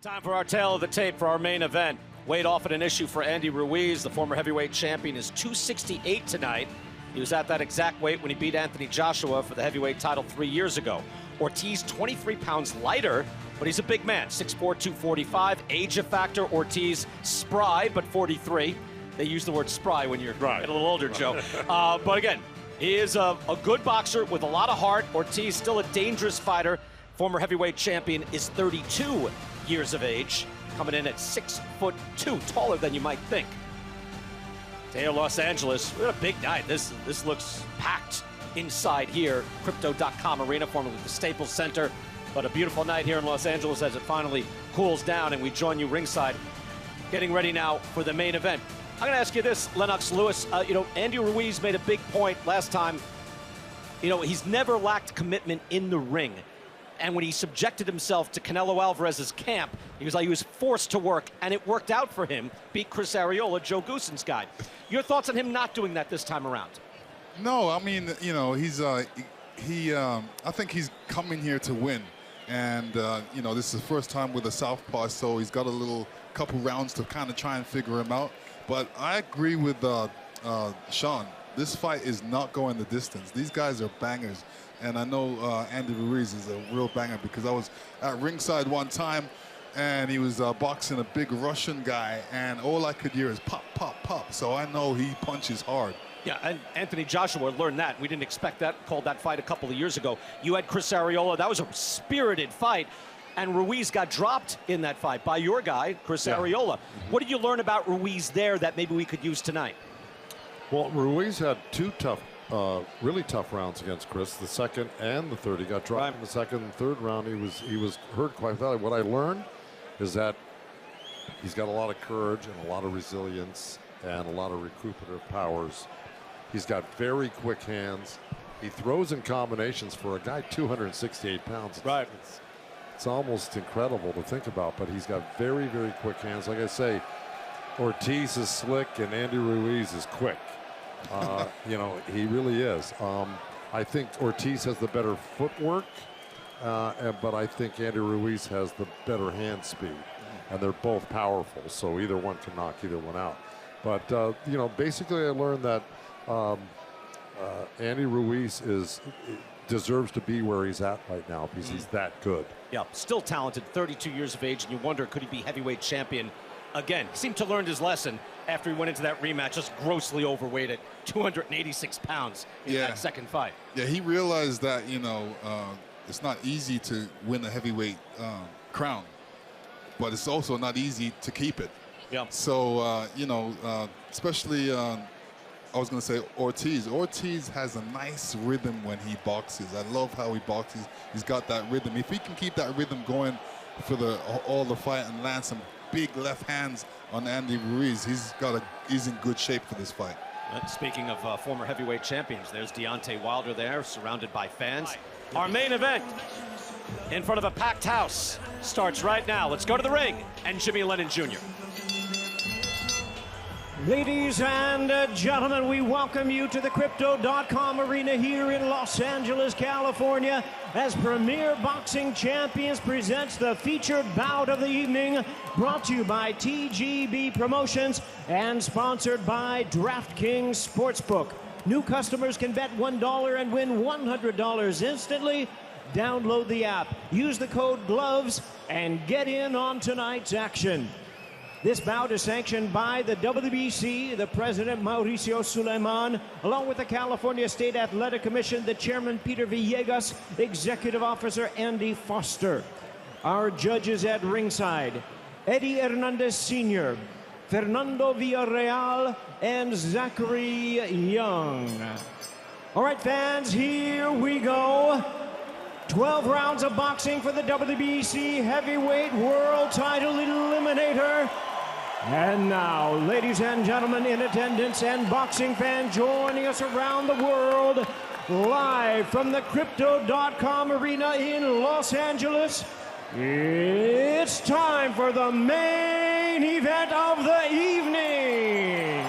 Time for our tale of the tape for our main event. Weight off at an issue for Andy Ruiz. The former heavyweight champion is 268 tonight. He was at that exact weight when he beat Anthony Joshua for the heavyweight title 3 years ago. Ortiz, 23 pounds lighter, but he's a big man, 6'4", 245. Age a factor. Ortiz, spry, but 43. They use the word spry when you're a little older, Joe. But again, he is a good boxer with a lot of heart. Ortiz, still a dangerous fighter. Former heavyweight champion is 32 years of age, coming in at 6'2", taller than you might think. Here, Los Angeles, what a big night. This looks packed inside here. Crypto.com Arena, formerly the Staples Center. But a beautiful night here in Los Angeles as it finally cools down, and we join you ringside, getting ready now for the main event. I'm going to ask you this, Lennox Lewis. Andy Ruiz made a big point last time. He's never lacked commitment in the ring. And when he subjected himself to Canelo Alvarez's camp, he was forced to work, and it worked out for him. Beat Chris Arreola, Joe Goossen's guy. Your thoughts on him not doing that this time around? No, I mean, he's I think he's coming here to win, and this is the first time with a southpaw, so he's got a couple rounds to kind of try and figure him out. But I agree with Sean. This fight is not going the distance. These guys are bangers. And I know Andy Ruiz is a real banger because I was at ringside one time and he was boxing a big Russian guy, and all I could hear is pop, pop, pop. So I know he punches hard. Yeah, and Anthony Joshua learned that. We didn't expect that, called that fight a couple of years ago. You had Chris Arreola. That was a spirited fight. And Ruiz got dropped in that fight by your guy, Chris Arreola. Mm-hmm. What did you learn about Ruiz there that maybe we could use tonight? Well, Ruiz had two really tough rounds against Chris, the second and the third. He got dropped in the second and third round. He was hurt quite badly. What I learned is that he's got a lot of courage and a lot of resilience and a lot of recuperative powers. He's got very quick hands. He throws in combinations for a guy 268 pounds. It's almost incredible to think about, but he's got very, very quick hands. Like I say, Ortiz is slick and Andy Ruiz is quick. He really is. I think Ortiz has the better footwork, but I think Andy Ruiz has the better hand speed, and they're both powerful, so either one can knock either one out. But, basically I learned that Andy Ruiz deserves to be where he's at right now because he's that good. Yeah, still talented, 32 years of age, and you wonder, could he be heavyweight champion again? He seemed to learn his lesson after he went into that rematch, just grossly overweight at 286 pounds in that second fight. Yeah, he realized that, it's not easy to win a heavyweight crown, but it's also not easy to keep it. Yeah. So, especially, I was going to say Ortiz. Ortiz has a nice rhythm when he boxes. I love how he boxes. He's got that rhythm. If he can keep that rhythm going for all the fight and land some big left hands on Andy Ruiz, he's in good shape for this fight. Speaking of former heavyweight champions, there's Deontay Wilder there, surrounded by fans. Our main event, in front of a packed house, starts right now. Let's go to the ring, and Jimmy Lennon Jr. Ladies and gentlemen, we welcome you to the Crypto.com Arena here in Los Angeles, California, as Premier Boxing Champions presents the featured bout of the evening, brought to you by TGB Promotions and sponsored by DraftKings Sportsbook. New customers can bet $1 and win $100 instantly. Download the app, use the code GLOVES, and get in on tonight's action. This bout is sanctioned by the WBC, the President Mauricio Suleiman, along with the California State Athletic Commission, the Chairman Peter Villegas, Executive Officer Andy Foster. Our judges at ringside, Eddie Hernandez Sr., Fernando Villarreal, and Zachary Young. All right, fans, here we go. 12 rounds of boxing for the WBC Heavyweight World Title Eliminator. And now, ladies and gentlemen in attendance and boxing fans joining us around the world, live from the Crypto.com Arena in Los Angeles, it's time for the main event of the evening.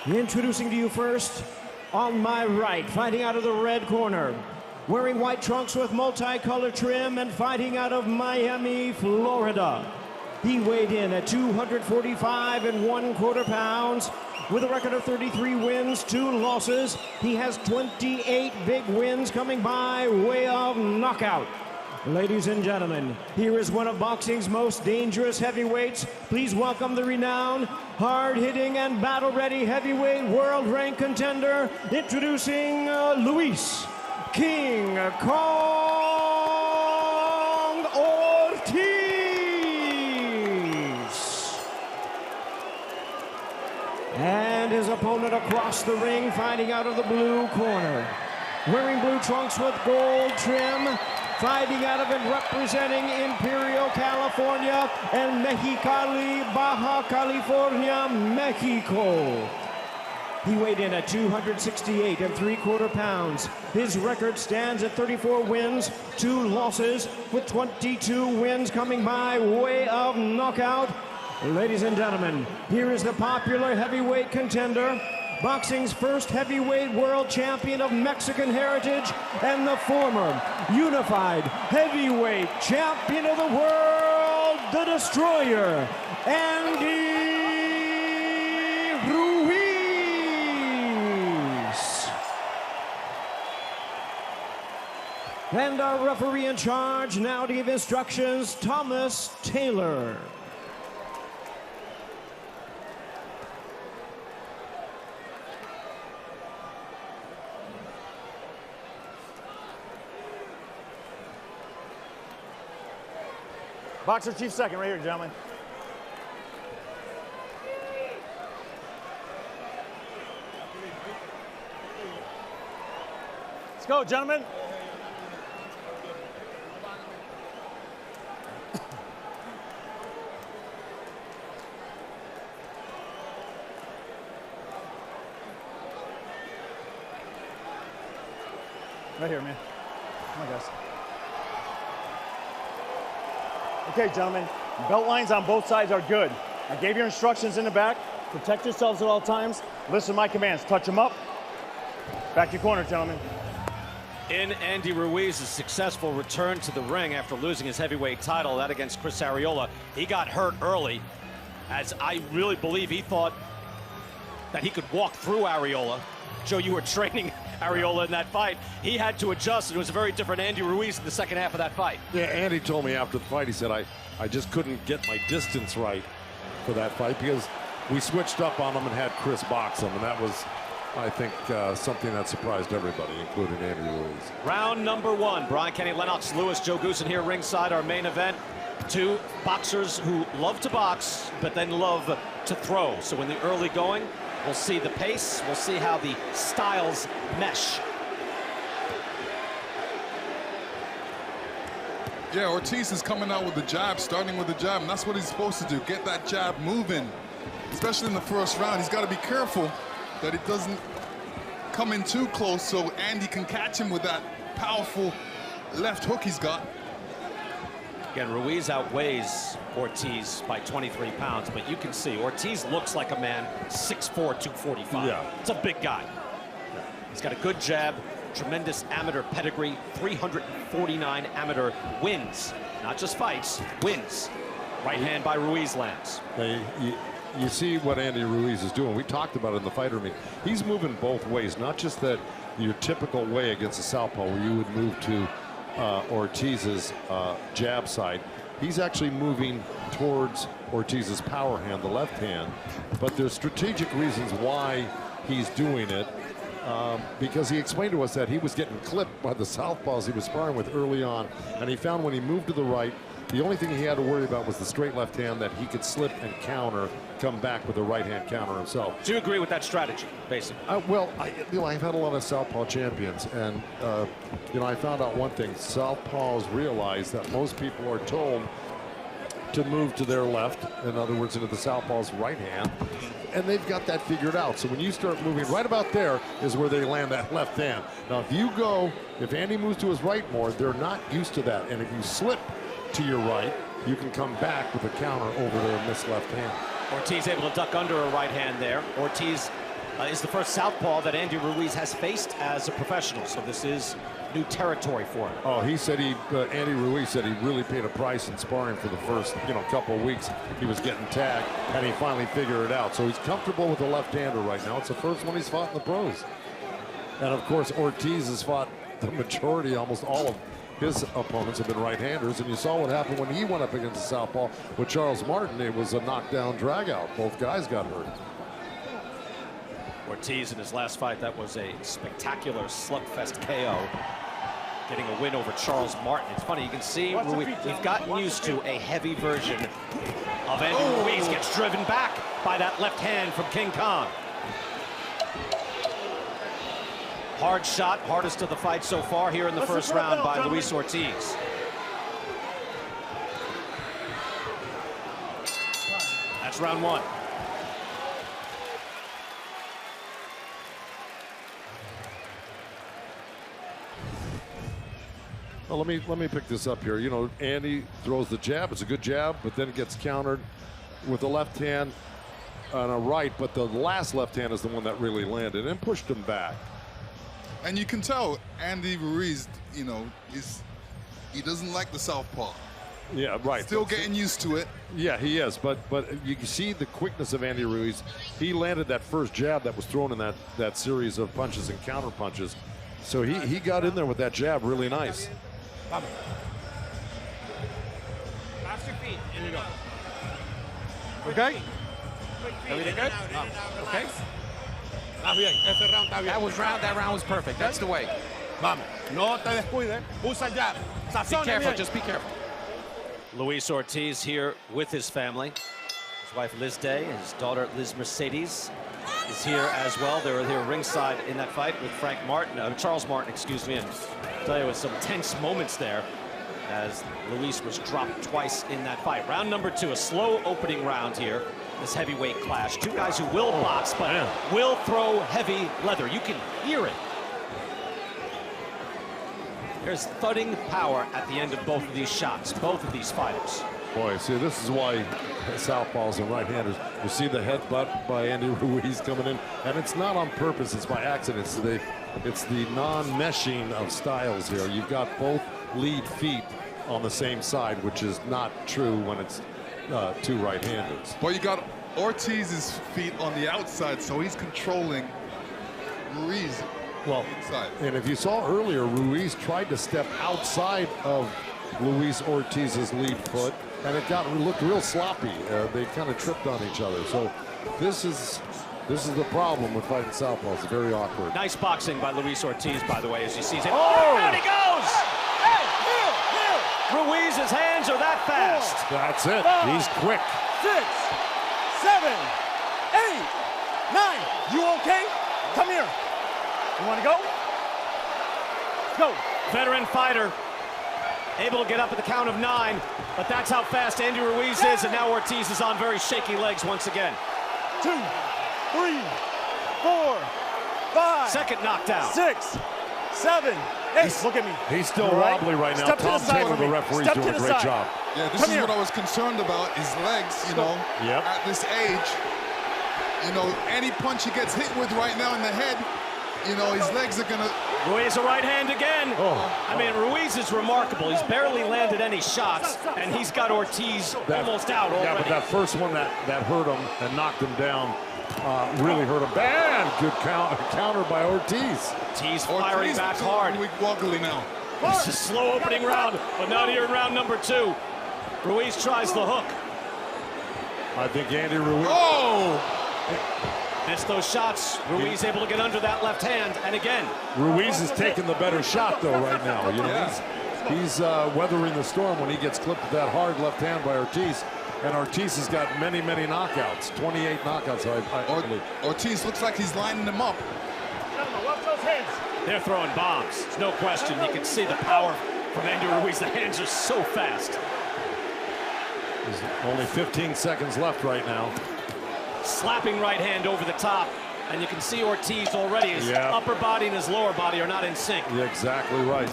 Introducing to you first, on my right, fighting out of the red corner, wearing white trunks with multicolored trim and fighting out of Miami, Florida. He weighed in at 245 1/4 pounds with a record of 33 wins, 2 losses. He has 28 big wins coming by way of knockout. Ladies and gentlemen, here is one of boxing's most dangerous heavyweights. Please welcome the renowned, hard-hitting, and battle-ready heavyweight world-ranked contender, introducing Luis King Kong Ortiz. And his opponent across the ring, fighting out of the blue corner. Wearing blue trunks with gold trim, fighting out of and representing Imperial, California, and Mexicali, Baja California, Mexico. He weighed in at 268 3/4 pounds. His record stands at 34 wins, 2 losses, with 22 wins coming by way of knockout. Ladies and gentlemen, here is the popular heavyweight contender, boxing's first heavyweight world champion of Mexican heritage, and the former unified heavyweight champion of the world, the Destroyer, Andy Ruiz. And our referee in charge now to give instructions, Thomas Taylor. Boxer Chief second, right here, gentlemen. Let's go, gentlemen. Right here, man. Come on, guys. Okay, gentlemen, belt lines on both sides are good. I gave you instructions in the back. Protect yourselves at all times. Listen to my commands. Touch them up. Back to your corner, gentlemen. In Andy Ruiz's successful return to the ring after losing his heavyweight title, that against Chris Arreola, he got hurt early, as I really believe he thought that he could walk through Arreola. Joe, you were training Arreola in that fight. He had to adjust. It was a very different Andy Ruiz in the second half of that fight. Yeah, Andy told me after the fight, he said, I just couldn't get my distance right for that fight because we switched up on him and had Chris box him, and that was, I think, something that surprised everybody, including Andy Ruiz. Round number 1. Brian Kenny, Lennox Lewis, Joe Goosen here ringside, our main event. 2 boxers who love to box, but then love to throw. So in the early going, we'll see the pace. We'll see how the styles mesh. Yeah, Ortiz is coming out with the jab, starting with the jab, and that's what he's supposed to do, get that jab moving, especially in the first round. He's got to be careful that it doesn't come in too close so Andy can catch him with that powerful left hook he's got. Again, Ruiz outweighs Ortiz by 23 pounds, but you can see Ortiz looks like a man 6'4", 245. Yeah. It's a big guy. Yeah. He's got a good jab, tremendous amateur pedigree, 349 amateur wins, not just fights, wins. Right hand by Ruiz lands. You see what Andy Ruiz is doing. We talked about it in the fight room. He's moving both ways, not just that your typical way against a southpaw where you would move to Ortiz's jab side. He's actually moving towards Ortiz's power hand, the left hand, but there's strategic reasons why he's doing it, because he explained to us that he was getting clipped by the southpaws he was sparring with early on, and he found when he moved to the right, the only thing he had to worry about was the straight left hand that he could slip and counter, come back with a right hand counter himself. Do you agree with that strategy, basically? Well, I've had a lot of southpaw champions, and I found out one thing: southpaws realize that most people are told to move to their left, in other words, into the southpaw's right hand, and they've got that figured out. So when you start moving right about there is where they land that left hand. Now, if Andy moves to his right more, they're not used to that, and if you slip to your right, you can come back with a counter over their missed left hand. Ortiz able to duck under a right hand there. Ortiz is the first southpaw that Andy Ruiz has faced as a professional, so this is new territory for him. Oh, he said Andy Ruiz said he really paid a price in sparring for the first, couple of weeks. He was getting tagged, and he finally figured it out. So he's comfortable with the left-hander right now. It's the first one he's fought in the pros. And of course, Ortiz has fought the majority, almost all of his opponents have been right-handers, and you saw what happened when he went up against the southpaw with Charles Martin. It was a knockdown drag-out. Both guys got hurt. Ortiz in his last fight, that was a spectacular slugfest KO, getting a win over Charles Martin. It's funny, you can see we've gotten used to a heavy version of Andy Ruiz. Gets driven back by that left hand from King Kong. Hard shot, hardest of the fight so far here in the first round by Luis Ortiz. That's round one. Well, let me pick this up here. Andy throws the jab. It's a good jab, but then it gets countered with the left hand and a right. But the last left hand is the one that really landed and pushed him back. And you can tell Andy Ruiz, he doesn't like the southpaw. Yeah, right. Still getting used to it. Yeah, he is. But you can see the quickness of Andy Ruiz. He landed that first jab that was thrown in that series of punches and counter punches. So he got in there with that jab really nice. Pass your feet. In you go. Okay? Everything good? Okay. That round was perfect. That's the way. Vamos. No te descuides. Usa el jab. Be careful. Just be careful. Luis Ortiz here with his family. His wife Liz Day, his daughter Liz Mercedes is here as well. They were here ringside in that fight with Charles Martin, excuse me. And I'll tell you, with some tense moments there as Luis was dropped twice in that fight. Round number two, a slow opening round here. This heavyweight clash. Two guys who will box, but will throw heavy leather. You can hear it. There's thudding power at the end of both of these shots, both of these fighters. Boy, see, this is why southpaws and right-handers, you see the headbutt by Andy Ruiz coming in, and it's not on purpose, it's by accident. It's the non-meshing of styles here. You've got both lead feet on the same side, which is not true when it's two right-handers. Well, you got Ortiz's feet on the outside, so he's controlling Ruiz. Well, and if you saw earlier, Ruiz tried to step outside of Luis Ortiz's lead foot, and it looked real sloppy. They kind of tripped on each other. So this is the problem with fighting southpaws. It's very awkward. Nice boxing by Luis Ortiz, by the way, as you see him. Oh, down he goes! Hey, here! Ruiz's hands are that fast. That's it. He's quick. 6, 7, 8, 9. You okay? Come here. You want to go? Let's go. Veteran fighter, able to get up at the count of 9, but that's how fast Andy Ruiz is, and now Ortiz is on very shaky legs once again. 2, 3, 4, 5. Second knockdown. 6, 7, 8. Look at me. He's still wobbly right now. Tom Taylor, the referee's doing a great job. Yeah, this is what I was concerned about, his legs, at this age. Any punch he gets hit with right now in the head, his legs are gonna... Ruiz a right hand again. I mean, Ruiz is remarkable. He's barely landed any shots, and he's got Ortiz almost out already. Yeah, but that first one that hurt him and knocked him down really hurt him bad. Good counter by Ortiz. Ortiz firing back hard. Wobbly now. It's a slow opening round, but not here in round number 2. Ruiz tries the hook. I think Andy Ruiz... Missed those shots. Ruiz able to get under that left hand, and again. Ruiz is taking the better shot, though, right now. He's weathering the storm when he gets clipped with that hard left hand by Ortiz. And Ortiz has got many, many knockouts. 28 knockouts, I believe. Ortiz looks like he's lining them up. They're throwing bombs. There's no question. You can see the power from Andy Ruiz. The hands are so fast. There's only 15 seconds left right now. Slapping right hand over the top, and you can see Ortiz already. His upper body and his lower body are not in sync. You're exactly right.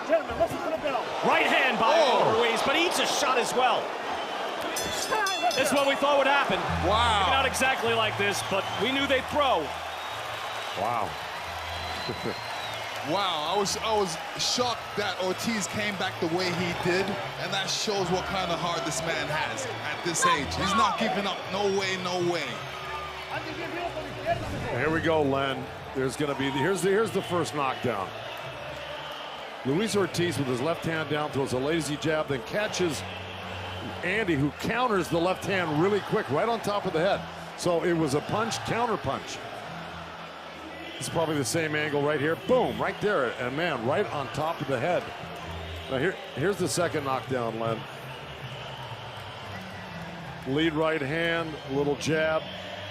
Gentlemen, listen to the bell. Right hand by Ruiz, but he eats a shot as well. This is what we thought would happen. Wow. Maybe not exactly like this, but we knew they'd throw. Wow. Wow, I was shocked that Ortiz came back the way he did, and that shows what kind of heart this man has at this age. He's not giving up. No way, no way. Here we go, Len. There's going to be here's the first knockdown. Luis Ortiz with his left hand down throws a lazy jab, then catches Andy, who counters the left hand really quick, right on top of the head. So it was a punch, counter punch. It's probably the same angle right here. Boom, right there. And man, right on top of the head. Now here's the second knockdown, Len. Lead right hand, little jab.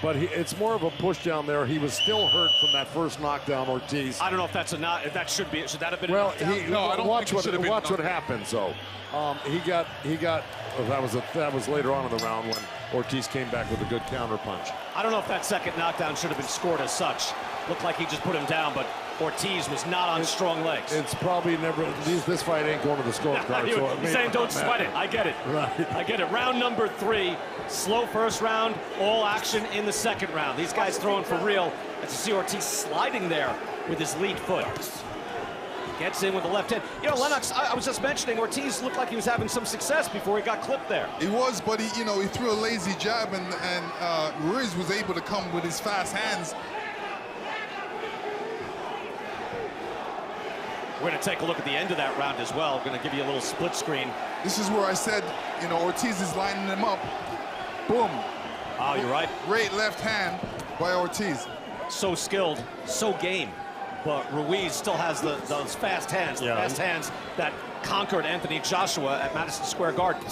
But it's more of a push down there. He was still hurt from that first knockdown, Ortiz. I don't know if that's a knock. If that should be. Should that have been? Well, No, I don't watch think it should have been what happens though. He got. That was later on in the round when Ortiz came back with a good counter punch. I don't know if that second knockdown should have been scored as such. Looked like he just put him down, but Ortiz was not on strong legs. It's probably never. This fight ain't going to the scorecard. So You're saying don't sweat it. I get it. Right. I get it. Round number 3, slow first round, all action in the second round. These guys throwing for real. As you see Ortiz sliding there with his lead foot. Gets in with the left hand. You know, Lennox, I was just mentioning Ortiz looked like he was having some success before he got clipped there. He was, but he threw a lazy jab, and Ruiz was able to come with his fast hands. We're going to take a look at the end of that round as well. We're going to give you a little split screen. This is where I said, Ortiz is lining him up. Boom. Oh, you're right. Great left hand by Ortiz. So skilled, so game. But Ruiz still has those fast hands, fast hands that conquered Anthony Joshua at Madison Square Garden.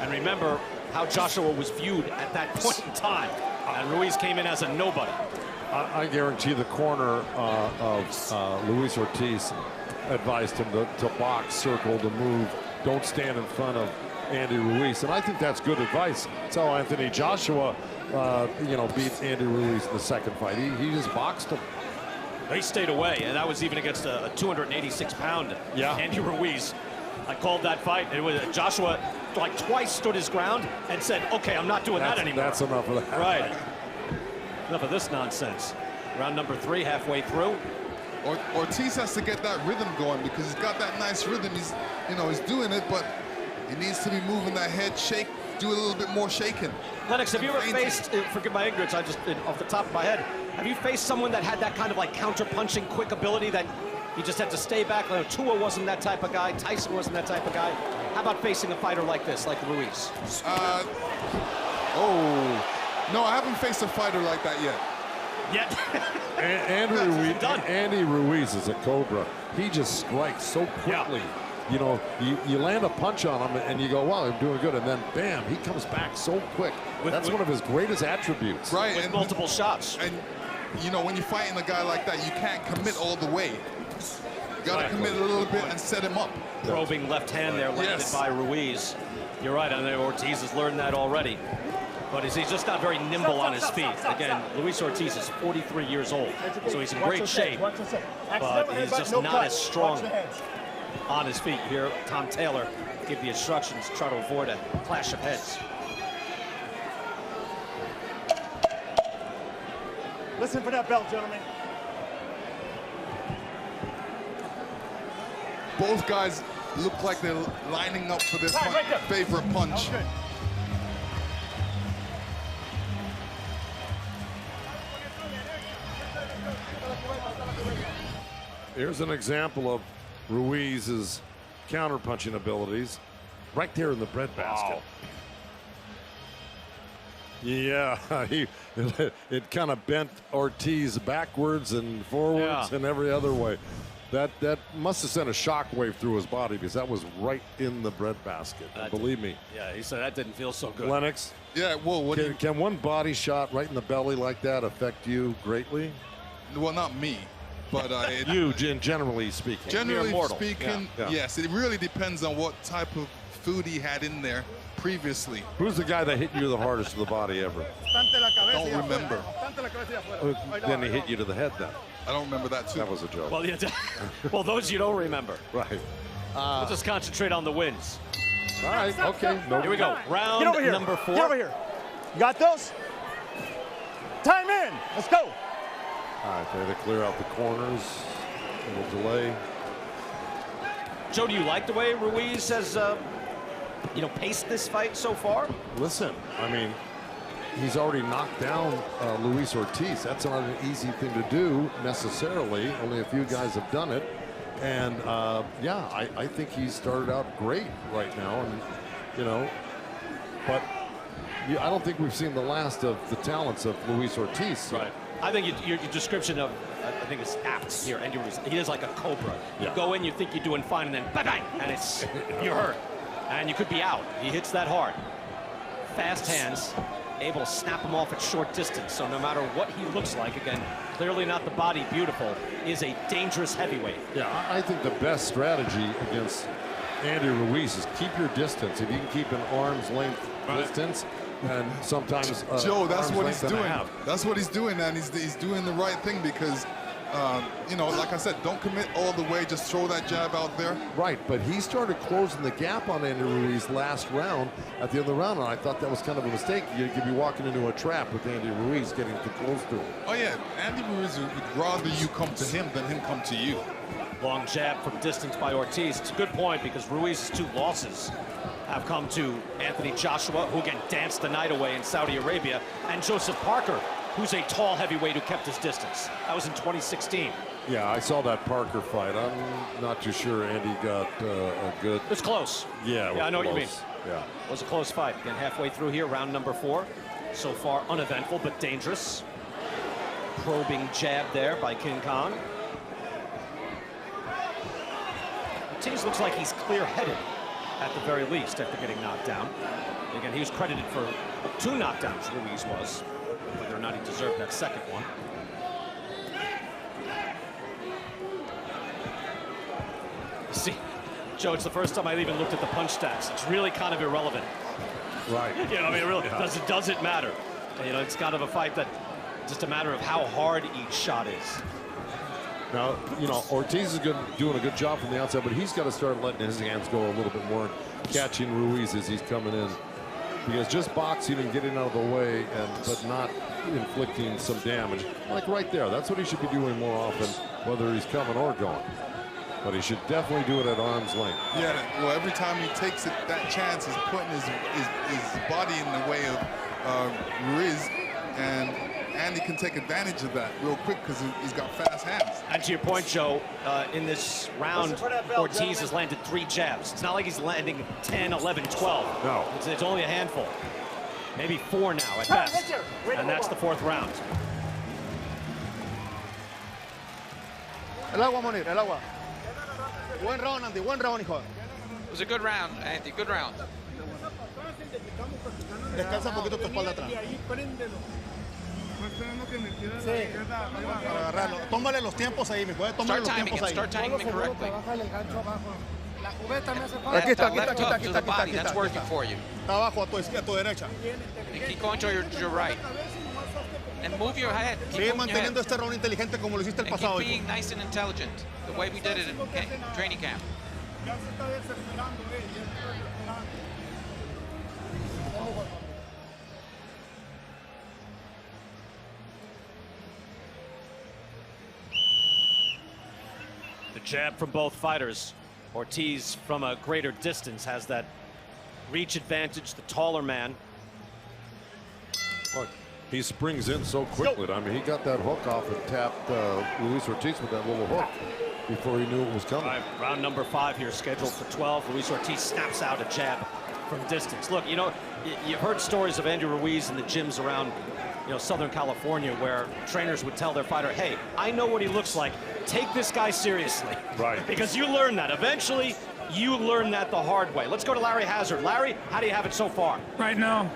And remember how Joshua was viewed at that point in time. And Ruiz came in as a nobody. I guarantee the corner of Luis Ortiz advised him to box, circle, to move. Don't stand in front of Andy Ruiz, and I think that's good advice. That's how Anthony Joshua, beat Andy Ruiz in the second fight. He just boxed him. He stayed away, and that was even against a 286-pound Andy Ruiz. I called that fight. It was Joshua like twice stood his ground and said, "Okay, I'm not doing that anymore." That's enough of that. Right. Enough of this nonsense. Round number 3, halfway through. Ortiz has to get that rhythm going because he's got that nice rhythm. He's doing it, but he needs to be moving that head, shake, do a little bit more shaking. Lennox, have you ever faced, forgive my ignorance, off the top of my head, have you faced someone that had that kind of like counter-punching quick ability that you just had to stay back? Like, Tua wasn't that type of guy, Tyson wasn't that type of guy. How about facing a fighter like this, like Ruiz? No, I haven't faced a fighter like that yet. Andy Ruiz is a cobra. He just strikes so quickly. Yeah. You land a punch on him and you go, wow, I'm doing good. And then, bam, he comes back so quick. That's one of his greatest attributes. Right. With multiple shots. And, when you're fighting a guy like that, you can't commit all the way. You got to commit a little bit and set him up. Probing left hand there landed by Ruiz. You're right, I know Ortiz has learned that already. But he's just not very nimble on his feet. Again, Luis Ortiz is 43 years old, so he's in great shape, but he's just not as strong on his feet. Here, Tom Taylor give the instructions to try to avoid a clash of heads. Listen for that belt, gentlemen. Both guys look like they're lining up for their favorite punch. Okay. Here's an example of Ruiz's counter-punching abilities right there in the breadbasket. Wow. Yeah, it kind of bent Ortiz backwards and forwards and every other way. That must have sent a shockwave through his body because that was right in the breadbasket. Believe me. Yeah, he said that didn't feel so good. Lennox? Yeah, well, can one body shot right in the belly like that affect you greatly? Well, not me. But you, generally speaking. Generally speaking, yes. It really depends on what type of food he had in there previously. Who's the guy that hit you the hardest to the body ever? Don't remember. Then he hit you to the head then. I don't remember that too. That was a joke. Well, well, those you don't remember. Right. We'll just concentrate on the wins. All right, okay. Here we go. Round number 4. Get over here. You got those? Time in. Let's go. All right, they had to clear out the corners. A little delay. Joe, do you like the way Ruiz has, paced this fight so far? Listen, I mean, he's already knocked down Luis Ortiz. That's not an easy thing to do necessarily. Only a few guys have done it. And yeah, I think he started out great right now. And, but I don't think we've seen the last of the talents of Luis Ortiz. So. Right. I think your description of, I think it's apt here. And he is like a cobra. You go in, you think you're doing fine, and then bang, and you're hurt. And you could be out. He hits that hard. Fast hands, able to snap him off at short distance. So no matter what he looks like, again, clearly not the body beautiful, is a dangerous heavyweight. Yeah, I think the best strategy against Andy Ruiz is keep your distance. If you can keep an arm's length distance, and sometimes Joe, that's what he's doing. That's what he's doing, and he's doing the right thing because, like I said, don't commit all the way. Just throw that jab out there. Right, but he started closing the gap on Andy Ruiz last round at the end of the round, and I thought that was kind of a mistake. You could be walking into a trap with Andy Ruiz getting too close to him. Oh yeah, Andy Ruiz would rather you come to him than him come to you. Long jab from distance by Ortiz. It's a good point because Ruiz's 2 losses have come to Anthony Joshua, who again danced the night away in Saudi Arabia, and Joseph Parker, who's a tall heavyweight who kept his distance. That was in 2016. Yeah, I saw that Parker fight. I'm not too sure Andy got a good... It was close. Yeah, I know what you mean. Yeah. It was a close fight. Again, halfway through here, round number 4. So far, uneventful, but dangerous. Probing jab there by King Kong. Ortiz looks like he's clear-headed at the very least after getting knocked down. Again, he was credited for 2 knockdowns, Ruiz was. Whether or not he deserved that second one. See, Joe, it's the first time I even looked at the punch stats. It's really kind of irrelevant. Right. It really doesn't matter. It's kind of a fight that just a matter of how hard each shot is. Now, Ortiz is doing a good job from the outside, but he's got to start letting his hands go a little bit more, catching Ruiz as he's coming in. Because just boxing and getting out of the way, but not inflicting some damage, like right there, that's what he should be doing more often, whether he's coming or going. But he should definitely do it at arm's length. Yeah, well, every time he takes that chance, he's putting his body in the way of Ruiz, and Andy can take advantage of that real quick because he's got fast hands. And to your point, Joe, in this round, Ortiz has landed 3 jabs. It's not like he's landing 10, 11, 12. No. It's only a handful. Maybe 4 now at best. And that's the 4th round. El agua, Monir, el agua. Buen round, Andy, buen round, hijo. It was a good round, Andy. Good round. Descansa un poquito tu espalda atrás. Sí, para agarrarlo. Tómale los tiempos ahí, mijo. Tómale los tiempos ahí. Start timing it correctly. Aquí está, Left hook to the body. That's working for you. Está abajo a tu derecha. And keep going to your right. And move your head. Sigue manteniendo este round inteligente como lo hiciste el pasado. Keep being nice and intelligent, the way we did it in training camp. The jab from both fighters. Ortiz, from a greater distance, has that reach advantage, the taller man. Look, he springs in so quickly. I mean, he got that hook off and tapped Luis Ortiz with that little hook before he knew it was coming. Round number 5 here, scheduled for 12. Luis Ortiz snaps out a jab from distance. Look, you've heard stories of Andy Ruiz in the gyms around, Southern California, where trainers would tell their fighter, hey, I know what he looks like. Take this guy seriously. Right. Because you learn that. Eventually, you learn that the hard way. Let's go to Larry Hazard. Larry, how do you have it so far? Right now,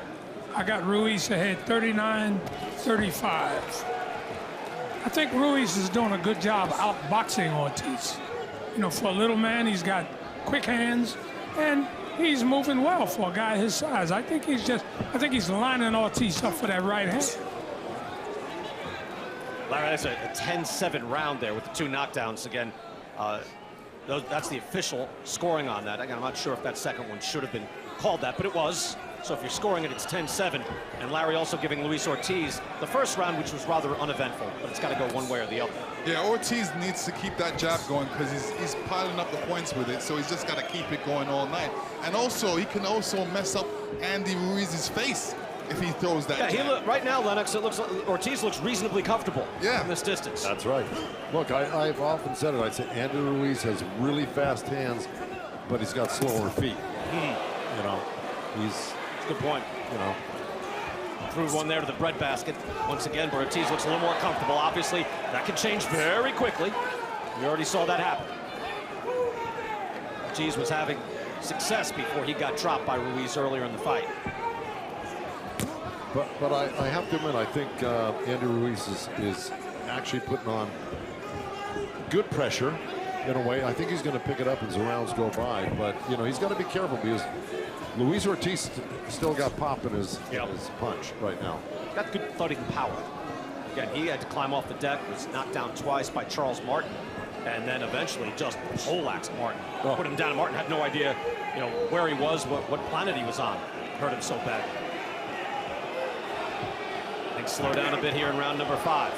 I got Ruiz ahead 39-35. I think Ruiz is doing a good job outboxing Ortiz. For a little man, he's got quick hands, and he's moving well for a guy his size. I think he's lining Ortiz up for that right hand. Larry, that's a 10-7 round there with the 2 knockdowns. Again, that's the official scoring on that. Again, I'm not sure if that second one should have been called that, but it was. So if you're scoring it, it's 10-7. And Larry also giving Luis Ortiz the first round, which was rather uneventful, but it's got to go one way or the other. Yeah, Ortiz needs to keep that jab going because he's piling up the points with it, so he's just got to keep it going all night. And also, he can also mess up Andy Ruiz's face if he throws that jab. Right now, Lennox, it looks like Ortiz looks reasonably comfortable from this distance. That's right. Look, I've often said it. I say Andy Ruiz has really fast hands, but he's got slower feet. You know, that's a good point. You know, threw one there to the breadbasket once again. But Ortiz looks a little more comfortable. Obviously, that can change very quickly. We already saw that happen. Ortiz was having success before he got dropped by Ruiz earlier in the fight. But I have to admit, I think Andy Ruiz is actually putting on good pressure in a way. I think he's going to pick it up as the rounds go by. But, you know, he's got to be careful because Luis Ortiz still got pop in his punch right now. Got good thudding power. Again, he had to climb off the deck, was knocked down twice by Charles Martin, and then eventually just poleaxed Martin. Put him down. Martin had no idea, you know, where he was, what planet he was on. Hurt him so bad. Things slow down a bit here in round number 5.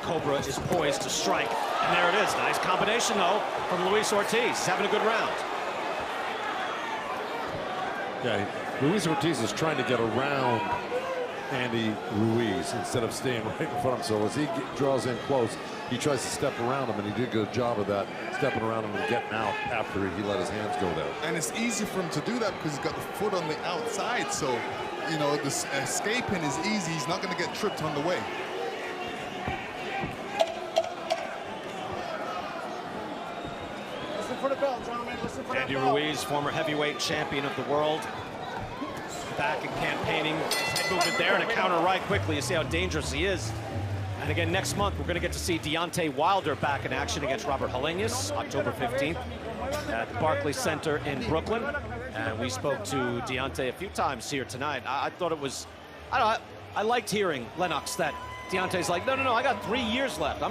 Cobra is poised to strike, and there it is. Nice combination, though, from Luis Ortiz. He's having a good round. Yeah, Luis Ortiz is trying to get around Andy Ruiz instead of staying right in front of him. So as he draws in close, he tries to step around him, and he did a good job of that, stepping around him and getting out after he let his hands go there. And it's easy for him to do that because he's got the foot on the outside. So, you know, the escaping is easy. He's not going to get tripped on the way. Listen for the bell, gentlemen. Listen for Andy that bell. Ruiz, former heavyweight champion of the world. Back and campaigning. His head movement there and a counter right quickly. You see how dangerous he is. And again, next month, we're going to get to see Deontay Wilder back in action against Robert Helenius, October 15th at the Barclays Center in Brooklyn. And we spoke to Deontay a few times here tonight. I thought it was, I liked hearing Lennox that Deontay's like, no, I got 3 years left.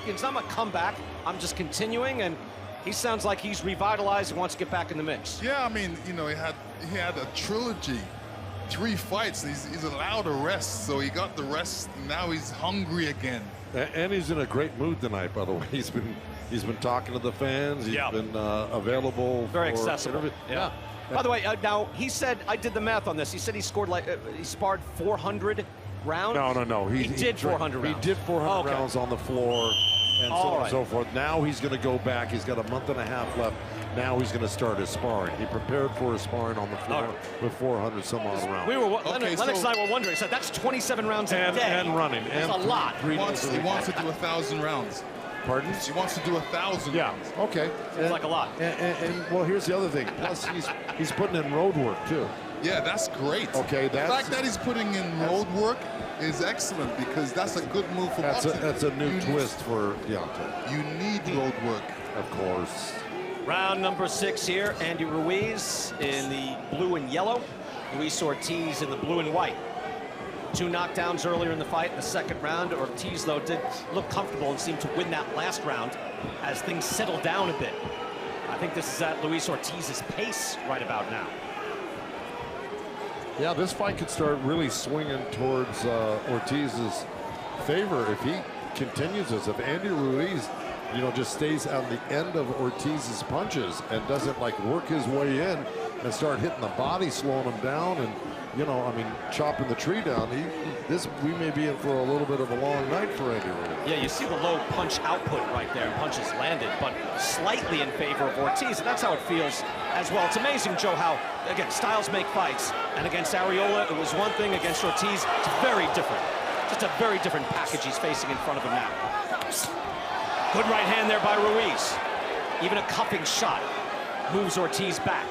It's not my comeback. I'm just continuing. And he sounds like he's revitalized and wants to get back in the mix. Yeah, I mean, you know, he had a trilogy. 3 fights. He's allowed a rest, so he got the rest. Now he's hungry again. And he's in a great mood tonight, by the way. He's been talking to the fans. He's been available. Very accessible. Yeah. By the way, now he said, I did the math on this. He said he scored he sparred 400 rounds. No. He did 400 rounds. He did 400 rounds on the floor, and so on and so forth. Now he's going to go back. He's got a month and a half left. Now he's going to start his sparring. He prepared for his sparring on the floor with 400 some odd rounds. Lennox and I were wondering. So that's 27 rounds a day. And running. That's a lot. He wants to do 1,000 rounds. Pardon? He wants to do 1,000 rounds. Okay. Seems like a lot. And well, here's the other thing. Plus, he's putting in road work too. Yeah, that's great. Okay, the fact that he's putting in road work is excellent because that's a good move for boxing. That's a new twist for Deontay. You need road work, of course. Round number 6 here. Andy Ruiz in the blue and yellow. Luis Ortiz in the blue and white. 2 knockdowns earlier in the fight in the second round. Ortiz, though, did look comfortable and seemed to win that last round as things settled down a bit. I think this is at Luis Ortiz's pace right about now. Yeah, this fight could start really swinging towards Ortiz's favor if he continues this. If Andy Ruiz, you know, just stays on the end of Ortiz's punches and doesn't like work his way in and start hitting the body, slowing him down, and you know, I mean, chopping the tree down. We may be in for a little bit of a long night for Andy Ruiz. Yeah, you see the low punch output right there. Punches landed, but slightly in favor of Ortiz, and that's how it feels as well. It's amazing, Joe, how, again, styles make fights. And against Arreola, it was one thing. Against Ortiz, it's very different. Just a very different package he's facing in front of him now. Good right hand there by Ruiz. Even a cupping shot moves Ortiz back.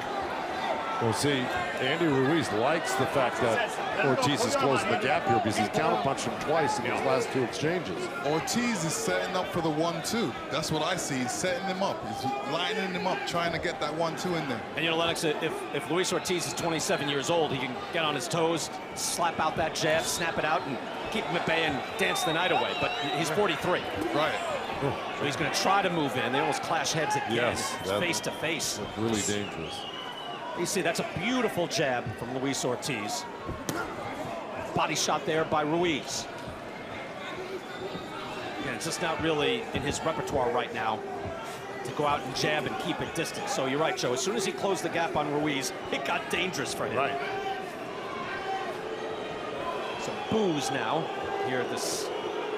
Well, see, Andy Ruiz likes the fact that Ortiz is closing the gap here because he's counterpunched him twice in his last 2 exchanges. Ortiz is setting up for the 1-2. That's what I see. He's setting him up. He's lining him up, trying to get that 1-2 in there. And you know, Lennox, if Luis Ortiz is 27 years old, he can get on his toes, slap out that jab, snap it out, and keep him at bay and dance the night away. But he's 43. Right. So he's going to try to move in. They almost clash heads again. Yes. Face to face. Really dangerous. You see, that's a beautiful jab from Luis Ortiz. Body shot there by Ruiz. And it's just not really in his repertoire right now to go out and jab and keep it distant. So you're right, Joe. As soon as he closed the gap on Ruiz, it got dangerous for him. Right. Some boos now here at this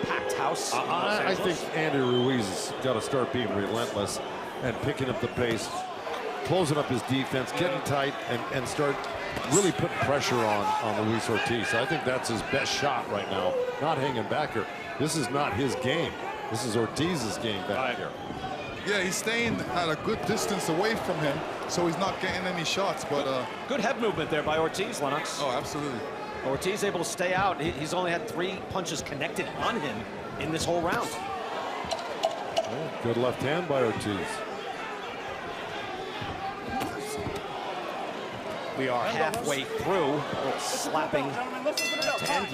packed house. I think Andy Ruiz has got to start being relentless and picking up the pace, closing up his defense, getting tight, and start really putting pressure on Luis Ortiz. I think that's his best shot right now, not hanging back here. This is not his game. This is Ortiz's game back here. Yeah, he's staying at a good distance away from him, so he's not getting any shots. But good head movement there by Ortiz, Lennox. Oh, absolutely. Ortiz able to stay out. He's only had 3 punches connected on him in this whole round. Oh, good left hand by Ortiz. We are halfway through. Slapping to end.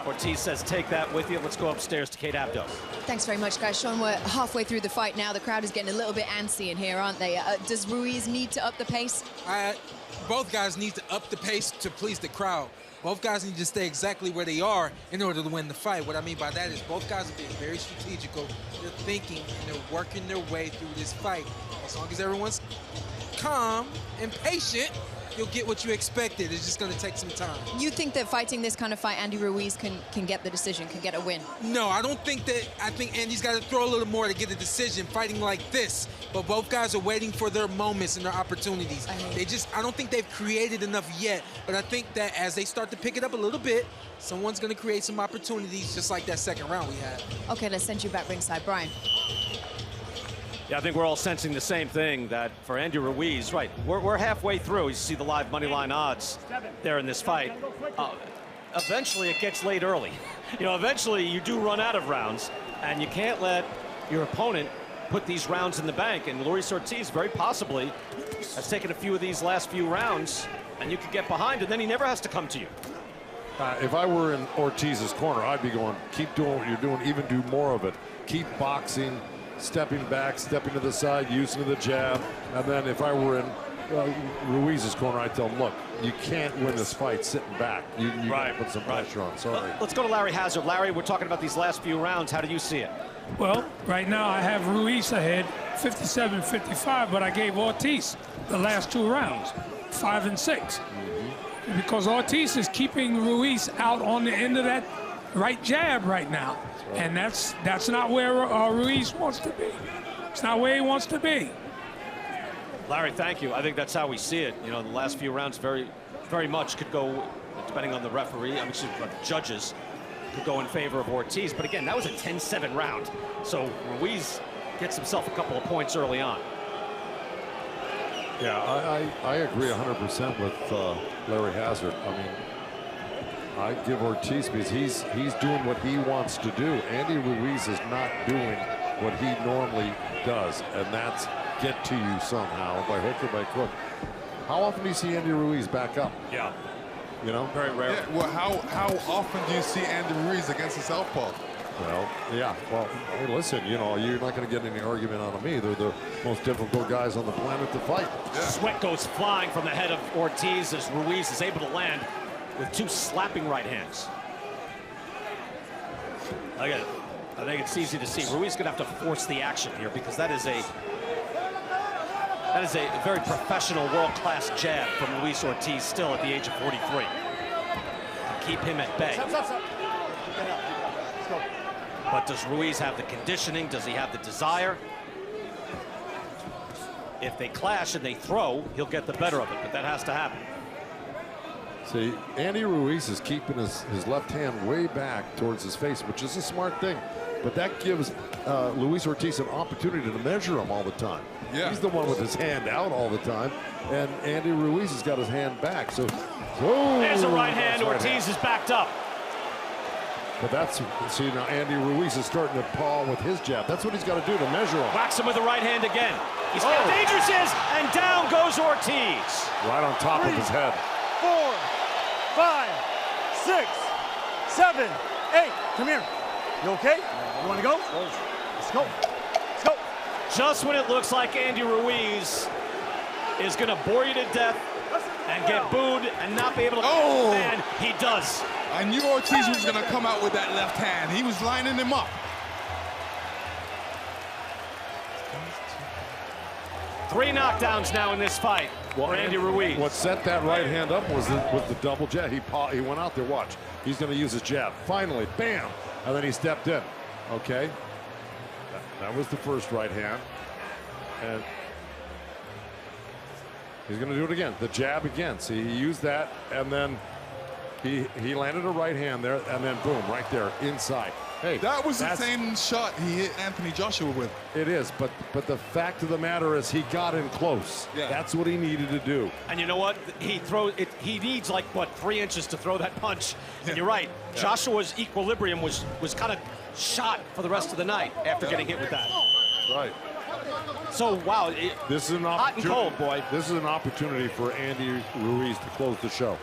Ortiz says, take that with you. Let's go upstairs to Kate Abdo. Thanks very much, guys. Sean, we're halfway through the fight now. The crowd is getting a little bit antsy in here, aren't they? Does Ruiz need to up the pace? Both guys need to up the pace to please the crowd. Both guys need to stay exactly where they are in order to win the fight. What I mean by that is both guys are being very strategical. They're thinking and they're working their way through this fight. As long as everyone's calm and patient, you'll get what you expected. It's just going to take some time. You think that fighting this kind of fight, Andy Ruiz can get the decision, can get a win? No, I don't think that. I think Andy's got to throw a little more to get a decision fighting like this. But both guys are waiting for their moments and their opportunities. I don't think they've created enough yet. But I think that as they start to pick it up a little bit, someone's going to create some opportunities just like that second round we had. Okay, let's send you back ringside. Brian. Yeah, I think we're all sensing the same thing, that for Andy Ruiz, right, we're halfway through. You see the live money line odds there in this fight. Eventually it gets late early. You know, eventually you do run out of rounds, and you can't let your opponent put these rounds in the bank. And Luis Ortiz very possibly has taken a few of these last few rounds, and you could get behind, and then he never has to come to you. If I were in Ortiz's corner, I'd be going, keep doing what you're doing, even do more of it. Keep boxing, stepping back, stepping to the side, using the jab. And then if I were in Ruiz's corner, I'd tell him, look, you can't win this fight sitting back. You gotta put some pressure on. Sorry. Let's go to Larry Hazard. Larry, we're talking about these last few rounds. How do you see it? Well, right now I have Ruiz ahead, 57-55, but I gave Ortiz the last 2 rounds, 5 and 6. Because Ortiz is keeping Ruiz out on the end of that right jab right now. And that's not where Ruiz wants to be. It's not where he wants to be. Larry, thank you. I think that's how we see it. You know, the last few rounds very much could go, depending on the referee, I mean, the judges, could go in favor of Ortiz. But again, that was a 10-7 round. So Ruiz gets himself a couple of points early on. Yeah, I agree 100% with Larry Hazard. I mean, I give Ortiz because he's doing what he wants to do. Andy Ruiz is not doing what he normally does, and that's get to you somehow by hook or by crook. How often do you see Andy Ruiz back up? Yeah. You know? Very rare. Yeah, well, how often do you see Andy Ruiz against the southpaw? Well, yeah. Well, hey, listen, you know, you're not going to get any argument out of me. They're the most difficult guys on the planet to fight. Yeah. Sweat goes flying from the head of Ortiz as Ruiz is able to land with 2 slapping right hands. Look at it. I think it's easy to see. Ruiz going to have to force the action here because that is a very professional, world-class jab from Luis Ortiz still at the age of 43. To keep him at bay. But does Ruiz have the conditioning? Does he have the desire? If they clash and they throw, he'll get the better of it, but that has to happen. See, Andy Ruiz is keeping his left hand way back towards his face, which is a smart thing. But that gives Luis Ortiz an opportunity to measure him all the time. Yeah. He's the one with his hand out all the time, and Andy Ruiz has got his hand back. So, there's a right hand. Ortiz is backed up. But that's, see, now Andy Ruiz is starting to paw with his jab. That's what he's got to do to measure him. Whacks him with the right hand again. He's got dangerous is, and down goes Ortiz. Right on top of his head. 4, 5, 6, 7, 8. Come here. You okay? You want to go? Let's go. Let's go. Just when it looks like Andy Ruiz is going to bore you to death and get booed and not be able to. Oh! And he does. I knew Ortiz was going to come out with that left hand. He was lining him up. 3 knockdowns now in this fight for Andy Ruiz. What set that right hand up was the double jab. He went out there, watch. He's going to use his jab. Finally, bam! And then he stepped in. Okay? That was the first right hand. And he's going to do it again. The jab again. See, he used that, and then he landed a right hand there, and then boom, right there, inside. Hey, that was the same shot he hit Anthony Joshua with. It is, but the fact of the matter is he got in close. Yeah. That's what he needed to do. And you know what? He needs like, what, 3 inches to throw that punch. And you're right. Yeah. Joshua's equilibrium was kind of shot for the rest of the night after getting hit with that. Right. So, wow. This is an hot and cold, boy. This is an opportunity for Andy Ruiz to close the show.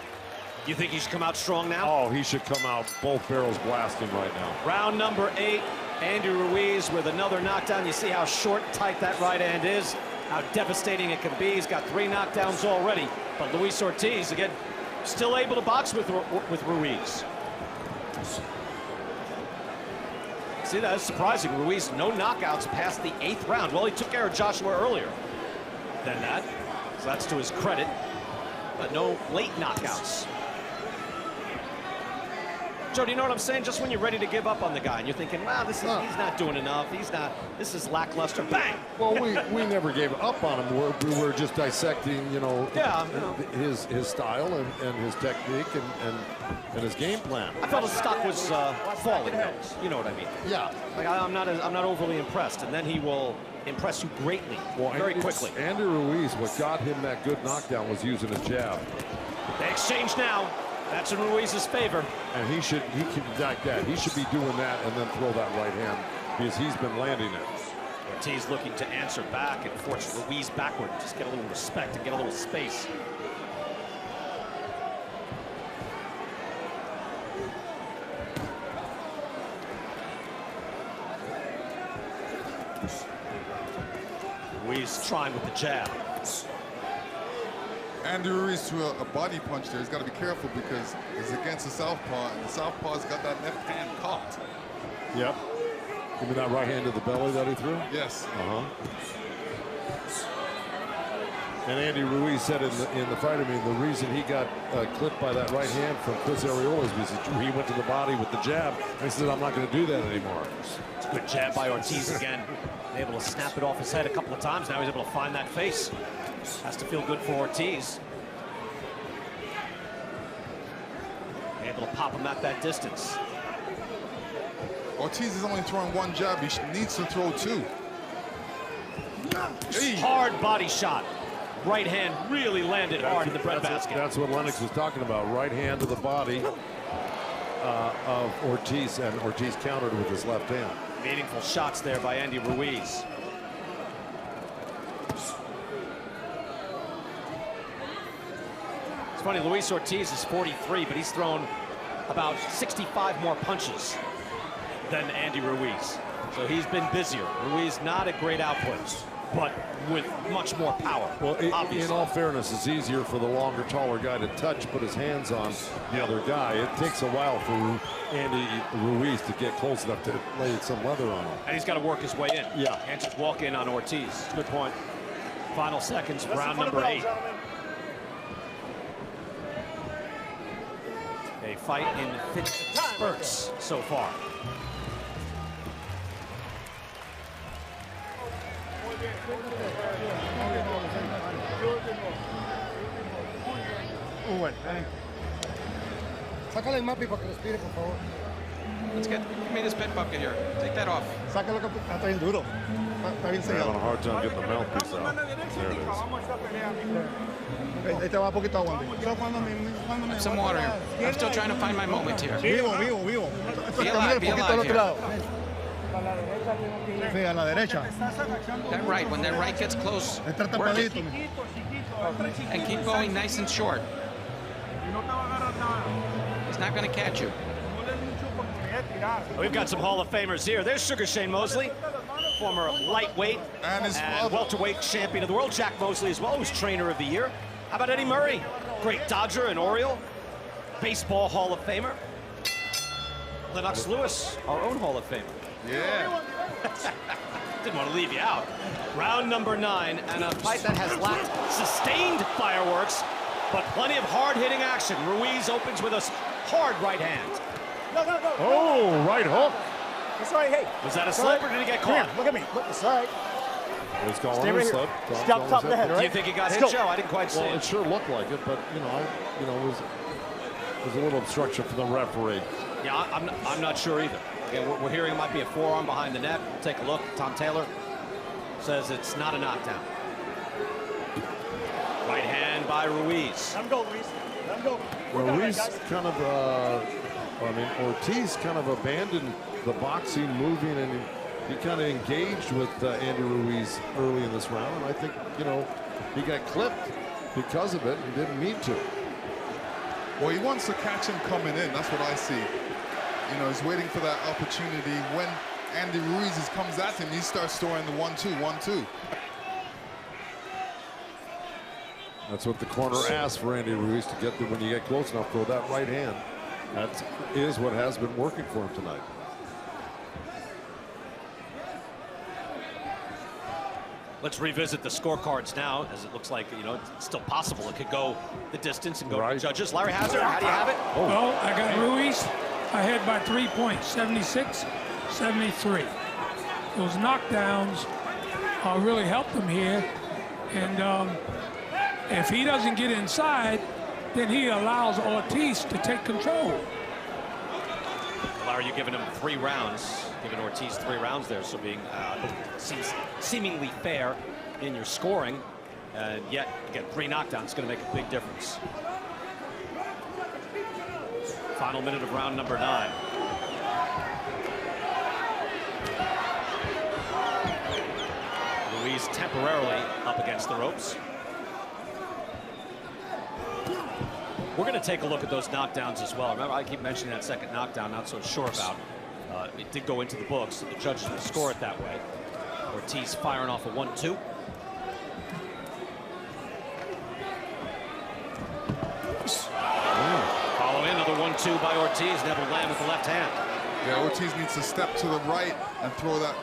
You think he should come out strong now? Oh, he should come out both barrels blasting right now. Round number 8, Andy Ruiz with another knockdown. You see how short and tight that right hand is, how devastating it can be. He's got 3 knockdowns already. But Luis Ortiz, again, still able to box with Ruiz. See, that's surprising. Ruiz, no knockouts past the 8th round. Well, he took care of Joshua earlier than that, so that's to his credit. But no late knockouts. Joe, do you know what I'm saying? Just when you're ready to give up on the guy and you're thinking, wow, he's not doing enough. This is lackluster. Bang! Well, we never gave up on him. We were just dissecting, his style and his technique and his game plan. I felt his stock was falling. You know what I mean? Yeah. Like I'm not overly impressed, and then he will impress you greatly, very quickly. Andy Ruiz, what got him that good knockdown was using his jab. They exchange now. That's in Ruiz's favor. And he can like that. He should be doing that and then throw that right hand because he's been landing it. Ortiz looking to answer back and force Ruiz backward. Just get a little respect and get a little space. Ruiz trying with the jab. Andy Ruiz threw a body punch there. He's got to be careful because it's against the southpaw, and the southpaw's got that left hand caught. Yep. Give me that right hand to the belly that he threw? Yes. And Andy Ruiz said in the fight, the reason he got clipped by that right hand from Chris Arreola is because he went to the body with the jab. And he said, I'm not going to do that anymore. It's a good jab by Ortiz again. Able to snap it off his head a couple of times. Now he's able to find that face. Has to feel good for Ortiz. Able to pop him at that distance. Ortiz is only throwing 1 jab. He needs to throw 2. Hard body shot. Right hand really landed hard in the breadbasket. That's what Lennox was talking about. Right hand to the body of Ortiz, and Ortiz countered with his left hand. Meaningful shots there by Andy Ruiz. It's funny, Luis Ortiz is 43, but he's thrown about 65 more punches than Andy Ruiz. So he's been busier. Ruiz not a great output, but with much more power. Well, in all fairness, it's easier for the longer, taller guy to touch, put his hands on the other guy. It takes a while for Andy Ruiz to get close enough to lay some leather on him. And he's got to work his way in. Yeah. Can't just walk in on Ortiz. Good point. Final seconds, round number 8. A fight in 50 spurts so far. Sácale el mapi para que respire, por favor. Give me this pet bucket here. Take that off. Sácalo que está bien duro. Está bien They're sellado. having a hard time getting the mouthpiece out. There it is. Ahí te va poquito agua. Some water here. I'm still trying to find my moment here. Vivo. Be alive here. Sí, a la derecha. That right, when that right gets close, Está work it. tapadito. And keep going nice and short. He's not going to catch you. We've got some Hall of Famers here. There's Sugar Shane Mosley, former lightweight and welterweight champion of the world. Jack Mosley as well, who's trainer of the year. How about Eddie Murray? Great Dodger and Oriole. Baseball Hall of Famer. Lennox Lewis, our own Hall of Famer. Yeah. Didn't want to leave you out. Round number 9, and a fight that has lacked sustained fireworks, but plenty of hard-hitting action. Ruiz opens with a hard right hand. No. Oh, right hook. It's all right, hey. Was that a slip or did he get Come caught? here, look at me. Look, it's all right. It's going Stay on right his here. slip. Stop top of the head, all Do right? you think he got Let's hit, go. Joe? I didn't quite see Well, it. it sure looked like it, but it was a little obstruction for the referee. Yeah, I'm not sure either. Again, we're hearing it might be a forearm behind the net. We'll take a look. Tom Taylor says it's not a knockdown. Right hand by Ruiz. Let him go, Luis. Let him go. Ruiz kind of, Ortiz kind of abandoned the boxing, moving, and he kind of engaged with Andy Ruiz early in this round. And I think, he got clipped because of it and didn't need to. Well, he wants to catch him coming in. That's what I see. He's waiting for that opportunity. When Andy Ruiz comes at him, he starts throwing the 1-2, 1-2. That's what the corner asked for Andy Ruiz to get when you get close enough, throw that right hand. That is what has been working for him tonight. Let's revisit the scorecards now, as it looks like, it's still possible it could go the distance and go to the judges. Larry Hazard, how do you have it? Well, I got Ruiz ahead by 3 points, 76-73. Those knockdowns really helped him here. And if he doesn't get inside, then he allows Ortiz to take control. Larry, you're giving him 3 rounds, giving Ortiz 3 rounds there, so being seems seemingly fair in your scoring, and yet you get 3 knockdowns. It's going to make a big difference. Final minute of round number 9. Ruiz temporarily up against the ropes. We're going to take a look at those knockdowns as well. Remember, I keep mentioning that second knockdown, not so sure about. It did go into the books, so the judges will score it that way. Ortiz firing off a 1-2. Following another 1-2 by Ortiz. Neville land with the left hand. Yeah, Ortiz needs to step to the right and throw that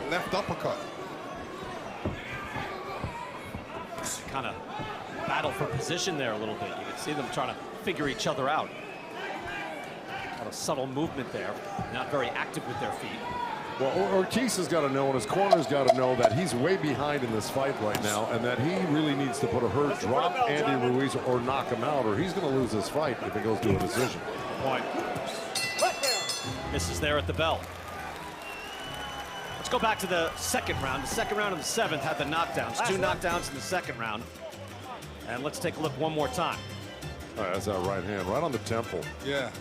left uppercut. Kind of battle for position there a little bit. You can see them trying to figure each other out. Got a subtle movement there. Not very active with their feet. Well, Ortiz has got to know, and his corner's got to know that he's way behind in this fight right now, and that he really needs to put a hurt, drop Andy Ruiz, or knock him out, or he's going to lose this fight if it goes to a decision. Point. Misses there at the bell. Let's go back to the second round. The second round of the 7th had the knockdowns. 2 knockdowns in the second round. And let's take a look one more time. All right, that's that right hand, right on the temple. Yeah.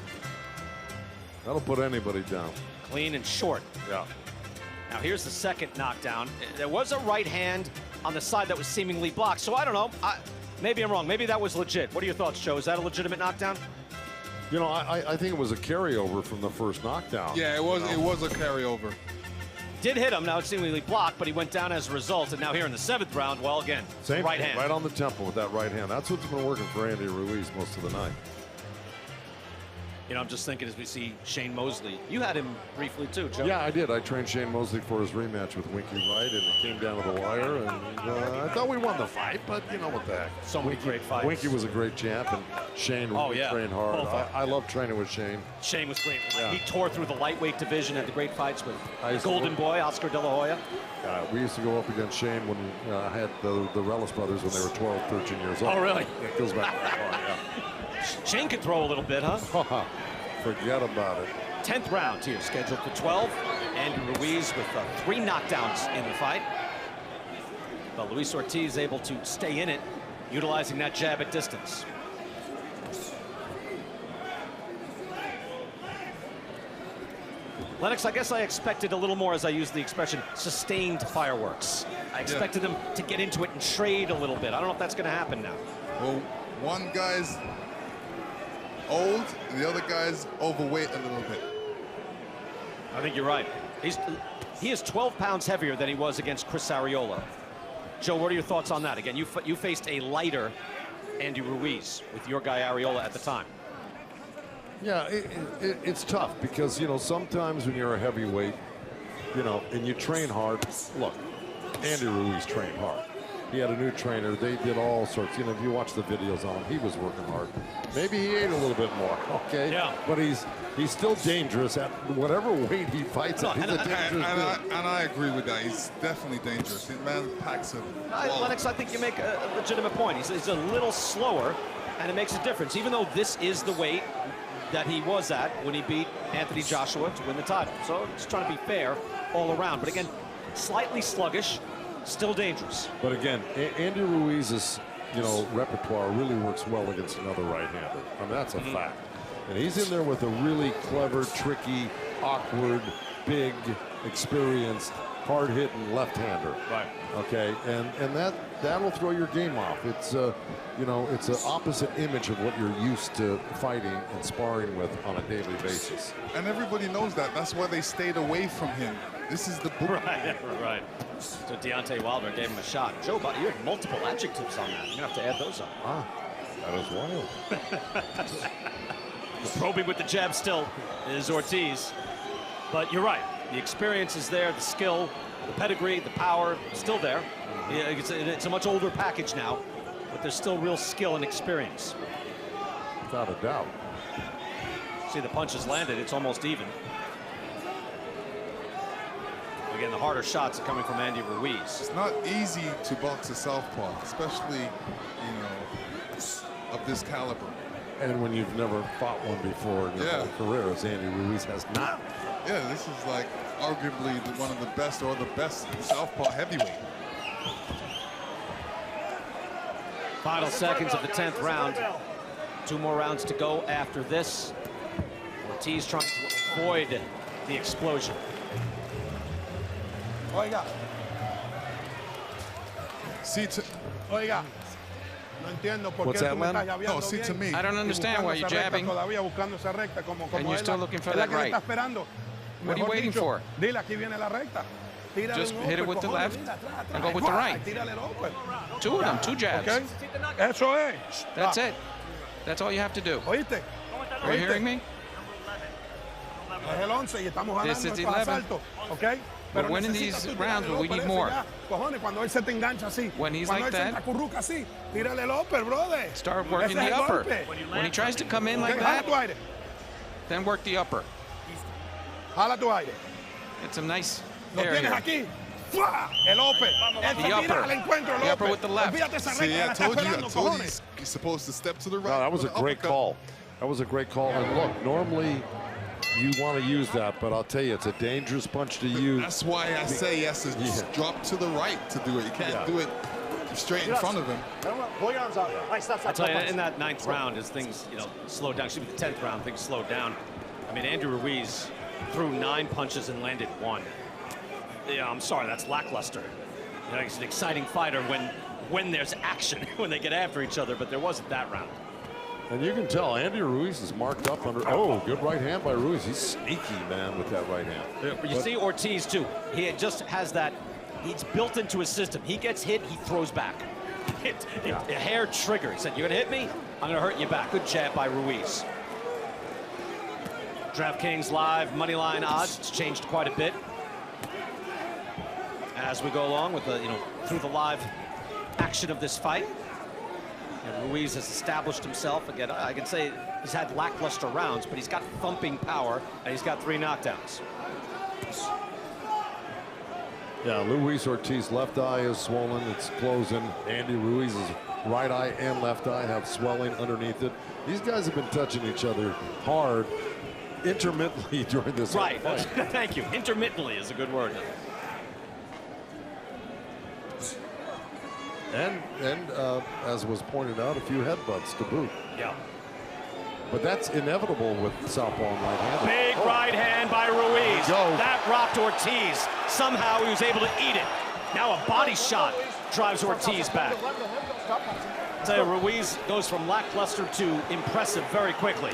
That'll put anybody down. Clean and short. Yeah. Now here's the second knockdown. There was a right hand on the side that was seemingly blocked. So I don't know. Maybe I'm wrong. Maybe that was legit. What are your thoughts, Joe? Is that a legitimate knockdown? I think it was a carryover from the first knockdown. Yeah, it was a carryover. Did hit him. Now it's seemingly blocked, but he went down as a result. And now here in the 7th round, well, again, Same right hand. Right on the temple with that right hand. That's what's been working for Andy Ruiz most of the night. I'm just thinking as we see Shane Mosley. You had him briefly too, Joe. Yeah, I did. I trained Shane Mosley for his rematch with Winky Wright, and it came down to the wire. And I thought we won the fight, but what the heck. So many great fights. Winky was a great champ, and Shane really trained hard. I love training with Shane. Shane was great. Yeah. He tore through the lightweight division, had the great fights with Golden Boy, Oscar De La Hoya. We used to go up against Shane when I had the Relis brothers when they were 12, 13 years old. Oh, really? It goes back that far, yeah. Shane could throw a little bit, huh? Forget about it. 10th round here, scheduled for 12. Andy Ruiz with 3 knockdowns in the fight. But Luis Ortiz able to stay in it, utilizing that jab at distance. Lennox, I guess I expected a little more, as I use the expression, sustained fireworks. I expected them to get into it and trade a little bit. I don't know if that's going to happen now. Well, one guy's old, and the other guy's overweight a little bit. I think you're right. He is 12 pounds heavier than he was against Chris Arreola. Joe, what are your thoughts on that? Again, you faced a lighter Andy Ruiz with your guy Arreola at the time? Yeah, it's tough because, you know, sometimes when you're a heavyweight, you know, and you train hard. Look, Andy Ruiz trained hard. He had a new trainer. They did all sorts. You know, if you watch the videos on him, he was working hard. Maybe he ate a little bit more, okay? Yeah. But he's still dangerous at whatever weight he fights at. He's a dangerous dude. And I agree with that. He's definitely dangerous. The man packs him. Lennox, I think you make a legitimate point. He's a little slower, and it makes a difference. Even though this is the weight that he was at when he beat Anthony Joshua to win the title. So just trying to be fair all around. But again, slightly sluggish, still dangerous. But again, Andy Ruiz's, you know, repertoire really works well against another right-hander. I mean, that's a fact. And he's in there with a really clever, tricky, awkward, big, experienced, hard-hitting left-hander. Right. Okay, and that will throw your game off. It's you know, it's an opposite image of what you're used to fighting and sparring with on a daily basis. And everybody knows that. That's why they stayed away from him. This is the book. Right. So Deontay Wilder gave him a shot. Joe, you had multiple adjectives on that. You're gonna have to add those up. That is wild. Probing with the jab still is Ortiz. But you're right. The experience is there, the skill, the pedigree, the power, still there. It's a much older package now, but there's still real skill and experience. Without a doubt. See the punches landed, it's almost even. Again, the harder shots are coming from Andy Ruiz. It's not easy to box a southpaw, especially, you know, of this caliber. And when you've never fought one before in your whole career, as Andy Ruiz has not. Yeah, this is like arguably one of the best or the best southpaw heavyweight. Final seconds of the 10th round. 2 more rounds to go after this. Ortiz trying to avoid the explosion. Oiga. Oiga. No entiendo por What's qué that, tú me man? estás llaveando No, see, to bien. me. I don't understand why you're jabbing. Todavía buscando esa recta como And you're él still la- looking for es la that que le right. está esperando. What are you Mejor waiting dicho, for? Dile, aquí viene la recta. Tírale Just un hit it upper, with the cojones, left mira, atrás, and go atrás, with the ¡guau! right. Tírale el upper. 2 of them, 2 jabs. ¿Ok? Eso es. That's it. That's all you have to do. ¿Oíste? Are you hearing me? Es el 11 y estamos This ganando is estos 11. asaltos, ¿ok? We're winning necesitas these tú rounds, tirarle but we el upper need ese more. ya. Cojones, cuando él se te engancha así. When he's cuando like él se te that, acurruca así, tírale el upper, brother. Start working Ese es the el upper. golpe. When he tries to come in like Ok, jala that, tu aire. then work the upper. Jala tu aire. It's a nice Lo air tienes here. aquí. ¡Fua! El upper. Él The te tira upper. al encuentro, el The upper upper. with the left. Olvídate esa recta, See, la I está told you esperando, cojones. he's supposed to step to the right. No, that was a with an great uppercut. call. That was a great call. And look, normally you want to use that, but I'll tell you, it's a dangerous punch to use. That's why I say he has to just drop to the right to do it. You can't do it straight in front of him. Pull your arms out. Nice, stop. I tell you, in that 9th round, as things, you know, slowed down, excuse me, the 10th round, things slowed down. I mean, Andy Ruiz threw 9 punches and landed 1. Yeah, I'm sorry, that's lackluster. You know, he's an exciting fighter when there's action, when they get after each other, but there wasn't that round. And you can tell Andy Ruiz is marked up under. Oh, good right hand by Ruiz. He's sneaky, man, with that right hand. But you see Ortiz, too. He just has that. He's built into his system. He gets hit, he throws back. A hair trigger. He said, you're going to hit me? I'm going to hurt you back. Good jab by Ruiz. DraftKings Live moneyline odds. It's changed quite a bit as we go along with the, you know, through the live action of this fight. And Ruiz has established himself. Again, I can say he's had lackluster rounds, but he's got thumping power, and he's got 3 knockdowns. Yeah, Luis Ortiz left eye is swollen. It's closing. Andy Ruiz's right eye and left eye have swelling underneath it. These guys have been touching each other hard intermittently during this Right. fight. Thank you. Intermittently is a good word. And as was pointed out, a few headbutts to boot. Yeah. But that's inevitable with southpaw and right-handed. Big right hand by Ruiz. Go. That rocked Ortiz. Somehow he was able to eat it. Now a body shot drives Ortiz back. So Ruiz goes from lackluster to impressive very quickly.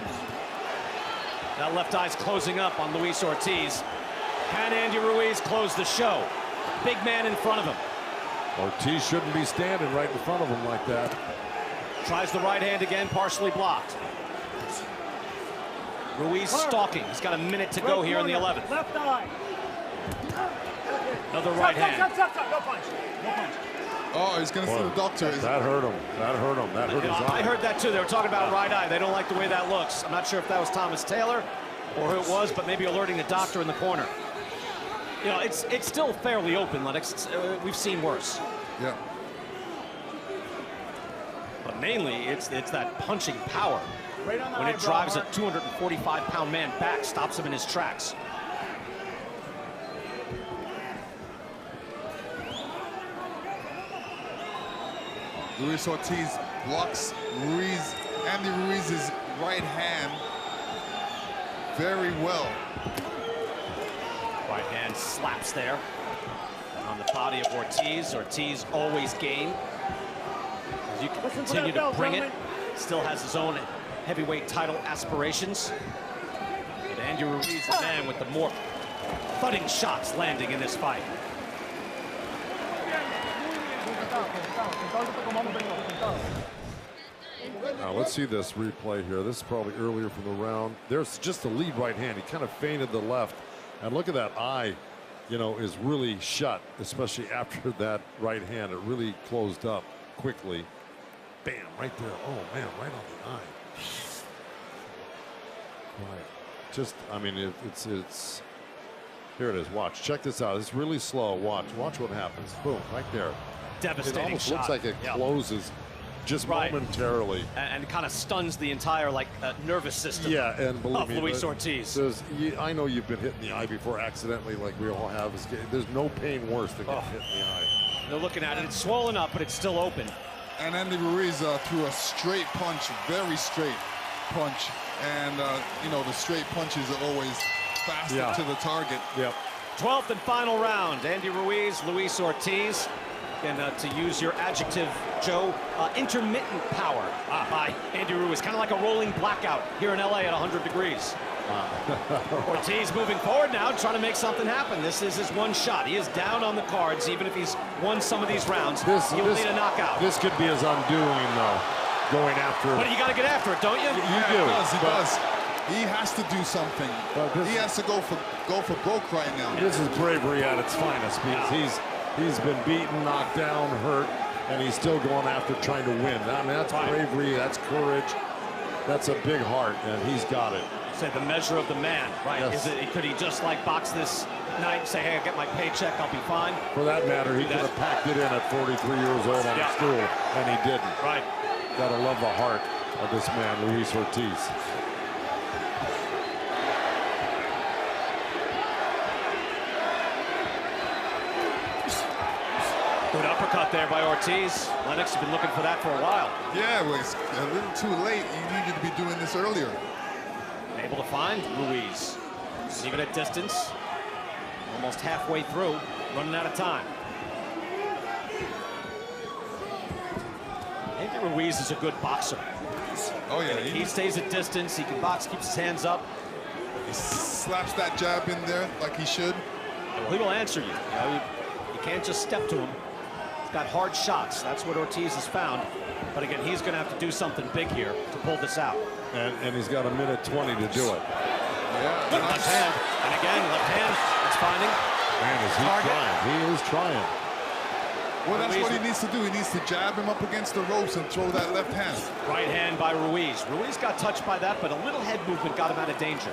That left eye's closing up on Luis Ortiz. Can Andy Ruiz close the show? Big man in front of him. Ortiz shouldn't be standing right in front of him like that. Tries the right hand again, partially blocked. Ruiz stalking. He's got a minute to go here in the 11th. Left eye. Another right hand. Stop. No punch. No punch. Oh, he's going to see the doctor. That hurt him. That hurt him. That hurt his eye. I heard that too. They were talking about right eye. They don't like the way that looks. I'm not sure if that was Thomas Taylor or who it was, but maybe alerting the doctor in the corner. You know, it's still fairly open, Lennox. We've seen worse. Yeah. But mainly, it's that punching power. Right on the When it eyebrow, drives a Mark. 245-pound man back, stops him in his tracks. Luis Ortiz blocks Andy Ruiz's right hand very well. Right hand slaps there on the body of Ortiz. Ortiz always game. As you can continue to bring it, still has his own heavyweight title aspirations. But Andy Ruiz, the man with the more thudding shots landing in this fight. Now let's see this replay here. This is probably earlier from the round. There's just a lead right hand. He kind of feinted the left. And look at that eye, you know, is really shut, especially after that right hand. It really closed up quickly. Bam, right there. Oh, man, right on the eye. Right. Just, I mean, it's here it is. Watch. Check this out. It's really slow. Watch what happens. Boom, right there. Devastating It almost shot. looks like it closes just momentarily. And kind of stuns the entire nervous system. Yeah, and believe me, Luis Ortiz. I know you've been hit in the eye before accidentally, like we all have. There's no pain worse than getting hit in the eye. They're looking at it. It's swollen up, but it's still open. And Andy Ruiz threw a straight punch, very straight punch. And, you know, the straight punches are always faster to the target. Yep. 12th and final round. Andy Ruiz, Luis Ortiz. And to use your adjective, Joe, intermittent power by Andy Ruiz. Kind of like a rolling blackout here in LA at 100 degrees. Ortiz moving forward now, trying to make something happen. This is his one shot. He is down on the cards, even if he's won some of these rounds. He will need a knockout. This could be his undoing, though, going after. But you got to get after it, don't you? You do. He does. He has to do something. He has to go for broke right now. This is bravery at its finest because he's been beaten, knocked down, hurt, and he's still going after trying to win. I mean, that's bravery, that's courage, that's a big heart, and he's got it. Say the measure of the man, right? Yes. Could he just box this night and say, hey, I get my paycheck, I'll be fine? For that matter, he could have packed it in at 43 years old on a stool, and he didn't. Right. Gotta love the heart of this man, Luis Ortiz. Good uppercut there by Ortiz. Lennox has been looking for that for a while. Yeah, well, it's a little too late. You needed to be doing this earlier. Able to find Ruiz. Even at distance. Almost halfway through. Running out of time. Andy Ruiz is a good boxer. Oh, yeah. He stays at distance. He can box, keeps his hands up. He slaps that jab in there like he should. Well, he will answer you. You can't just step to him. He's got hard shots. That's what Ortiz has found. But again, he's going to have to do something big here to pull this out. And he's got a minute 20 to do it. Yeah. Good left hand. And again, left hand. That's finding. Man, is he trying? He is trying. Well, that's what he needs to do. He needs to jab him up against the ropes and throw that left hand. Right hand by Ruiz. Ruiz got touched by that, but a little head movement got him out of danger.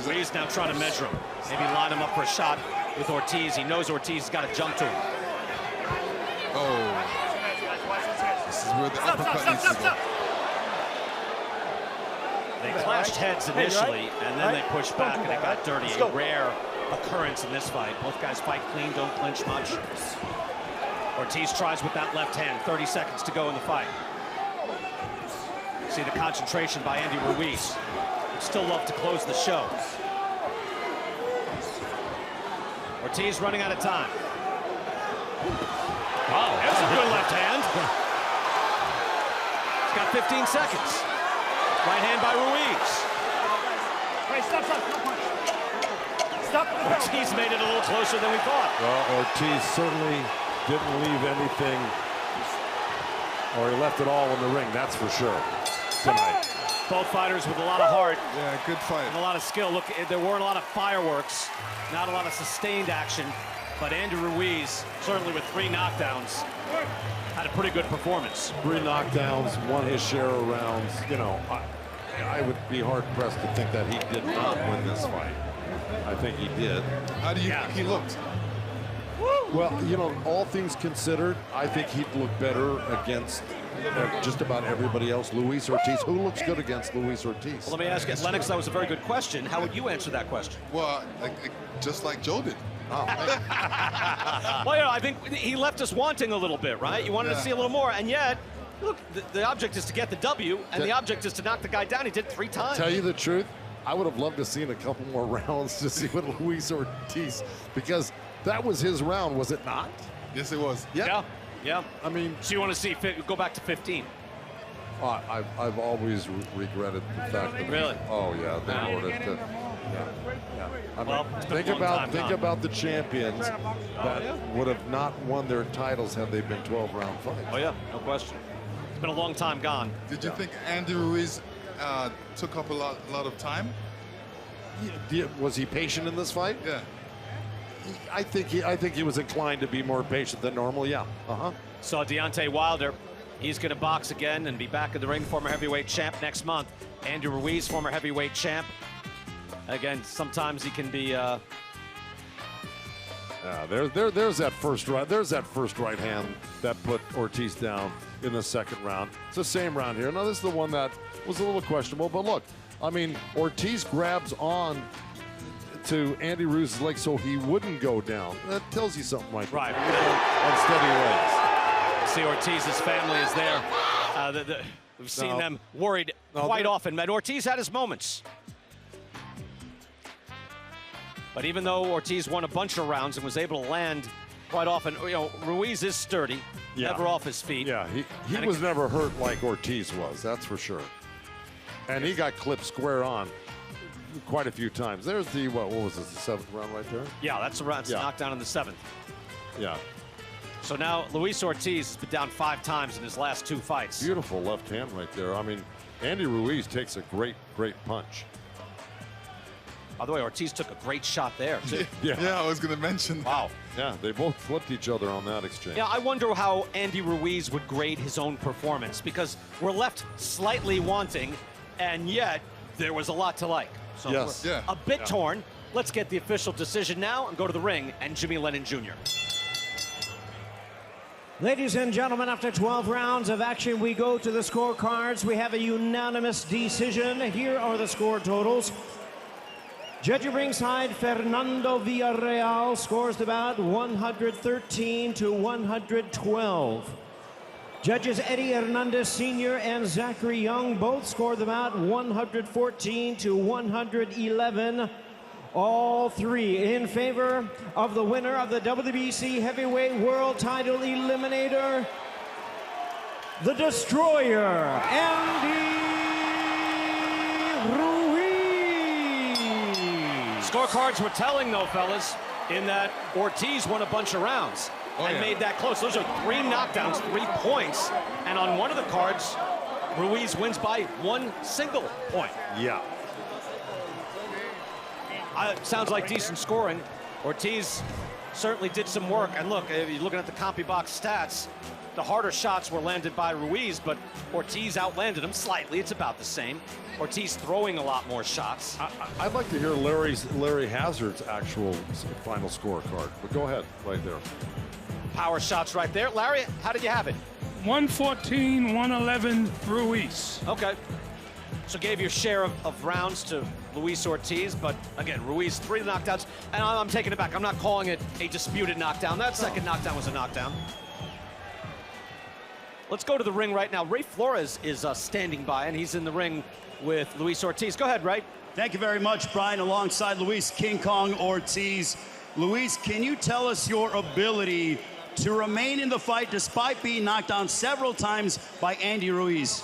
Ruiz now trying to measure him. Maybe line him up for a shot with Ortiz. He knows Ortiz has got to jump to him. Oh. This is where the uppercut needs to go. They clashed heads initially, and then they pushed back, and it got dirty. A rare occurrence in this fight. Both guys fight clean, don't clinch much. Ortiz tries with that left hand. 30 seconds to go in the fight. See the concentration by Andy Ruiz. Would still love to close the show. Ortiz running out of time. Oh, there's a good left hand. He's got 15 seconds. Right hand by Ruiz. Hey, stop. Stop the belt. Ortiz made it a little closer than we thought. Well, Ortiz certainly didn't leave anything, or he left it all in the ring, that's for sure, tonight. Both fighters with a lot of heart. Yeah, good fight. And a lot of skill. Look, there weren't a lot of fireworks, not a lot of sustained action, but Andy Ruiz, certainly with 3 knockdowns, had a pretty good performance. 3 knockdowns, won his share of rounds. You know, I would be hard-pressed to think that he did not win this fight. I think he did. How do you think he looked? Well, you know, all things considered, I think he'd look better against just about everybody else. Luis Ortiz, who looks good against Luis Ortiz? Well, let me ask you, Lennox, that was a very good question. How would you answer that question? Well, just like Joe did. Oh. Well, you know, I think he left us wanting a little bit, right? You wanted to see a little more, and yet, look, the object is to get the W, and the object is to knock the guy down. He did 3 times. Tell you the truth, I would have loved to see a couple more rounds to see what Luis Ortiz, because that was his round, was it not? Yes, it was. Yeah. I mean, so you want to see go back to 15? I've always regretted the fact that. Really? Oh yeah, they ordered it. Yeah. I mean, Well, think about the champions that would have not won their titles had they been 12-round fights. Oh yeah, no question. It's been a long time gone. Did you think Andy Ruiz took up a lot of time? Was he patient in this fight? Yeah. I think he was inclined to be more patient than normal. Yeah. Saw Deontay Wilder. He's going to box again and be back in the ring. Former heavyweight champ next month. Andy Ruiz, former heavyweight champ. Again, sometimes he can be. There's that first right. There's that first right hand that put Ortiz down in the second round. It's the same round here. Now this is the one that was a little questionable, but look, I mean, Ortiz grabs on to Andy Ruiz's leg so he wouldn't go down. That tells you something like right. On See, steady legs. Ortiz's family is there. We've seen them worried quite often. But Ortiz had his moments. But even though Ortiz won a bunch of rounds and was able to land quite often, you know, Ruiz is sturdy, never off his feet. Yeah, he was never hurt like Ortiz was, that's for sure. And he got clipped square on quite a few times. There's the, what was this, the 7th round right there? Yeah, that's a round. It's knockdown in the 7th. Yeah. So now Luis Ortiz has been down 5 times in his last 2 fights. Beautiful left hand right there. I mean, Andy Ruiz takes a great punch. By the way, Ortiz took a great shot there, too. Yeah, I was going to mention that. Wow. Yeah, they both flipped each other on that exchange. Yeah, I wonder how Andy Ruiz would grade his own performance, because we're left slightly wanting, and yet there was a lot to like. So we're a bit torn. Let's get the official decision now and go to the ring and Jimmy Lennon Jr. Ladies and gentlemen, after 12 rounds of action, we go to the scorecards. We have a unanimous decision. Here are the score totals. Judge ringside, Fernando Villarreal scores the bout 113 to 112. Judges Eddie Hernandez Sr. and Zachary Young both scored the bout 114 to 111. All 3 in favor of the winner of the WBC Heavyweight World Title Eliminator, the Destroyer, Andy Ruiz. Scorecards were telling, though, fellas, in that Ortiz won a bunch of rounds and made that close. Those are 3 knockdowns, 3 points. And on one of the cards, Ruiz wins by 1 single point. Yeah. Sounds like decent scoring. Ortiz certainly did some work. And look, if you're looking at the CompuBox stats, the harder shots were landed by Ruiz, but Ortiz outlanded him slightly. It's about the same. Ortiz throwing a lot more shots. I'd like to hear Larry Hazard's actual final scorecard, but go ahead, right there. Power shots right there. Larry, how did you have it? 114, 111, Ruiz. Okay. So gave your share of rounds to Luis Ortiz, but again, Ruiz 3 knockdowns, and I'm taking it back. I'm not calling it a disputed knockdown. That second knockdown was a knockdown. Let's go to the ring right now. Ray Flores is standing by, and he's in the ring with Luis Ortiz. Go ahead, Ray. Thank you very much, Brian, alongside Luis King Kong Ortiz. Luis, can you tell us your ability to remain in the fight despite being knocked down several times by Andy Ruiz?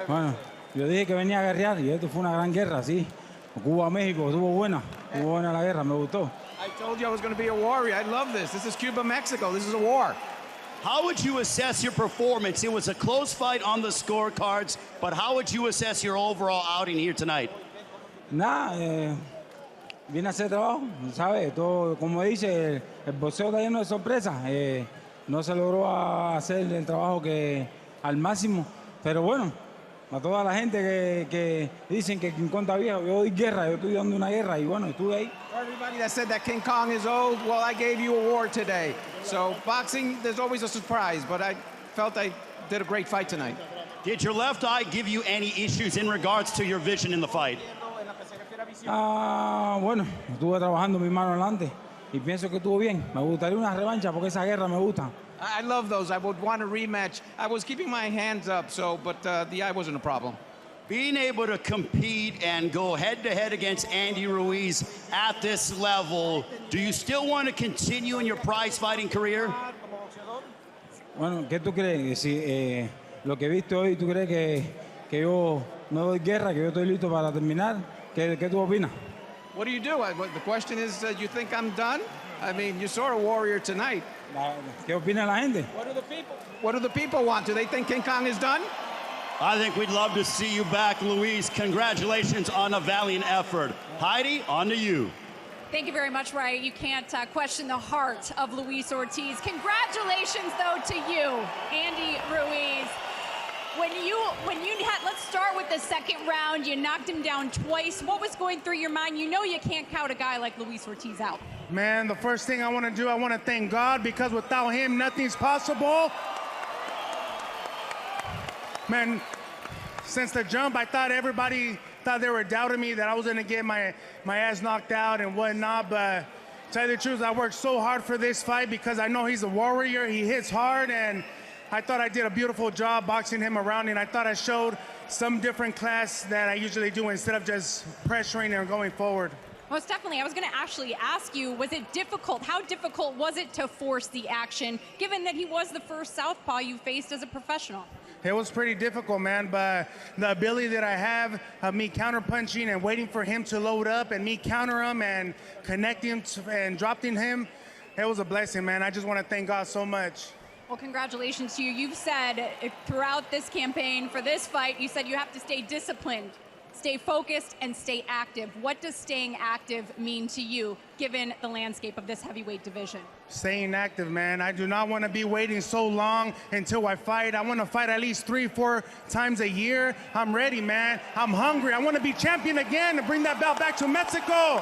Bueno, yo dije que venía a guerrear y esto fue una gran guerra, sí. Cuba-México, estuvo buena la guerra, me gustó. I told you I was going to be a warrior. I love this. This is Cuba-Mexico. This is a war. How would you assess your performance? It was a close fight on the scorecards, but how would you assess your overall outing here tonight? Nada, vine a hacer trabajo, ¿sabes? Todo, como dice, el boxeo está lleno de sorpresas. No se logró hacer el trabajo que al máximo, pero bueno, a toda la gente que dicen que King Kong está viejo, yo doy guerra, yo estoy dando una guerra y bueno, estuve ahí. For everybody that said that King Kong is old, well, I gave you a war today. So boxing, there's always a surprise, but I felt I did a great fight tonight. Did your left eye give you any issues in regards to your vision in the fight? Bueno, estuve trabajando mi mano adelante y pienso que estuvo bien. Me gustaría una revancha porque esa guerra me gusta. I love those. I would want a rematch. I was keeping my hands up, but the eye wasn't a problem. Being able to compete and go head-to-head against Andy Ruiz at this level, do you still want to continue in your prize fighting career? Bueno, ¿qué tú crees? Si lo que viste hoy, ¿tú crees que yo no doy guerra, que yo estoy listo para terminar? ¿Qué tú opinas? What do you do? The question is, you think I'm done? I mean, you saw a warrior tonight. ¿Qué opina la gente? What do the people want? Do they think King Kong is done? I think we'd love to see you back, Luis. Congratulations on a valiant effort. Heidi, on to you. Thank you very much, Ray. You can't question the heart of Luis Ortiz. Congratulations, though, to you, Andy Ruiz. When you had, let's start with the second round. You knocked him down twice. What was going through your mind? You know you can't count a guy like Luis Ortiz out. Man, the first thing I want to do, I want to thank God, because without him, nothing's possible. Man, since the jump, I thought everybody thought they were doubting me, that I was going to get my ass knocked out and whatnot. But to tell you the truth, I worked so hard for this fight because I know he's a warrior. He hits hard, and I thought I did a beautiful job boxing him around, and I thought I showed some different class that I usually do instead of just pressuring and going forward. Most definitely. I was going to actually ask you, was it difficult? How difficult was it to force the action, given that he was the first southpaw you faced as a professional? It was pretty difficult, man, but the ability that I have of me counter-punching and waiting for him to load up and me counter him and connecting and dropping him, it was a blessing, man. I just want to thank God so much. Well, congratulations to you. You've said throughout this campaign for this fight, you said you have to stay disciplined, stay focused, and stay active. What does staying active mean to you, given the landscape of this heavyweight division? Staying active, man. I do not want to be waiting so long until I fight. I want to fight at least 3-4 times a year. I'm ready, man. I'm hungry. I want to be champion again and bring that belt back to Mexico.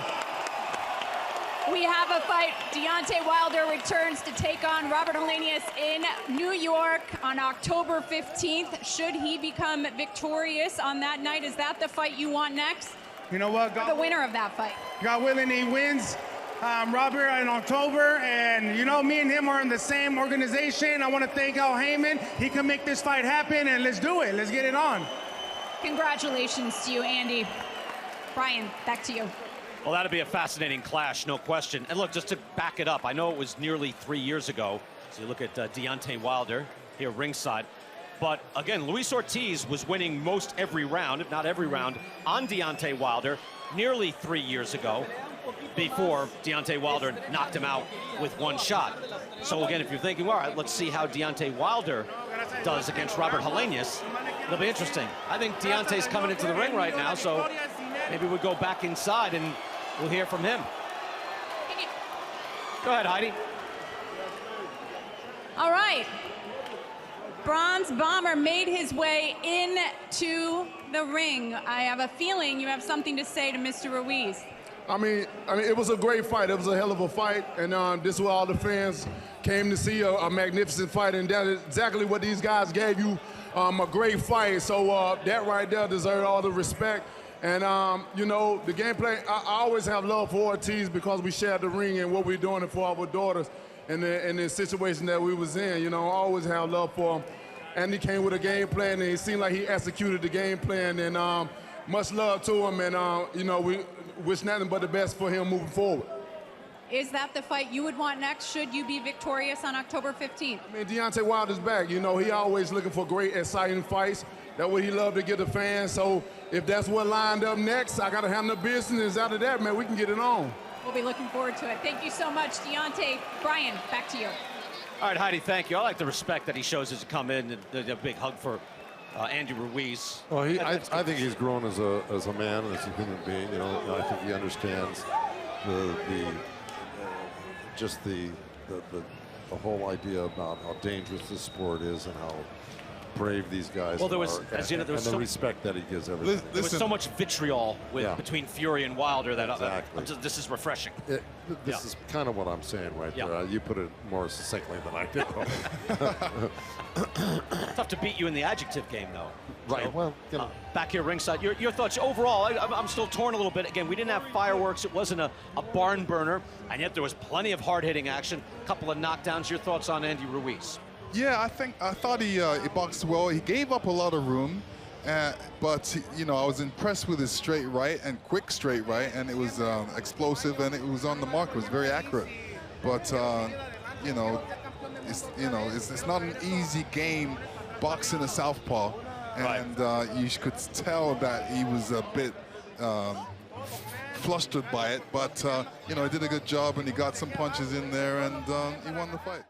We have a fight. Deontay Wilder returns to take on Robert Helenius in New York on October 15th. Should he become victorious on that night? Is that the fight you want next? You know what? The winner of that fight. God willing, he wins. Robert in October, and you know, me and him are in the same organization. I want to thank Al Heyman. He can make this fight happen, and let's do it. Let's get it on. Congratulations to you, Andy. Brian, back to you. Well, that'll be a fascinating clash, no question. And look, just to back it up, I know it was nearly 3 years ago. So you look at Deontay Wilder here ringside. But again, Luis Ortiz was winning most every round, if not every round, on Deontay Wilder nearly 3 years ago, before Deontay Wilder knocked him out with one shot. So again, if you're thinking, all right, let's see how Deontay Wilder does against Robert Helenius, it'll be interesting. I think Deontay's coming into the ring right now, so maybe we'll go back inside and we'll hear from him. Go ahead, Heidi. All right. Bronze Bomber made his way into the ring. I have a feeling you have something to say to Mr. Ruiz. I mean, it was a great fight. It was a hell of a fight, and this is what all the fans came to see, a magnificent fight, and that is exactly what these guys gave you, a great fight. So that right there deserved all the respect. And, you know, the gameplay, I always have love for Ortiz because we shared the ring and what we're doing it for our daughters and the situation that we was in. You know, I always have love for him. And he came with a game plan, and it seemed like he executed the game plan. And much love to him, and, you know, we wish nothing but the best for him moving forward. Is that the fight you would want next, should you be victorious on October 15th? I mean, Deontay Wilder's back. You know, he always looking for great, exciting fights. That's what he loved to give the fans. So if that's what lined up next, I got to handle business. After that, man, we can get it on. We'll be looking forward to it. Thank you so much, Deontay. Brian, back to you. All right, Heidi, thank you. I like the respect that he shows as he come in. And a big hug for Andy Ruiz. Well, I think he's grown as a man, as a human being. You know, I think he understands the whole idea about how dangerous this sport is and how brave these guys well, there was, are, as you know, there was and so, the respect that he gives everybody. There was so much vitriol between Fury and Wilder that exactly. This is refreshing. This is kind of what I'm saying right there. You put it more succinctly than I did. Tough to beat you in the adjective game, though. Right. So, well, you know. Back here ringside, your thoughts overall? I'm still torn a little bit. Again, we didn't have fireworks. It wasn't a barn burner, and yet there was plenty of hard-hitting action. A couple of knockdowns. Your thoughts on Andy Ruiz? Yeah, I thought he boxed well. He gave up a lot of room, but you know, I was impressed with his straight right and quick straight right, and it was explosive and it was on the mark. It was very accurate. But you know, it's not an easy game boxing a southpaw, and you could tell that he was a bit flustered by it. But you know, he did a good job and he got some punches in there and he won the fight.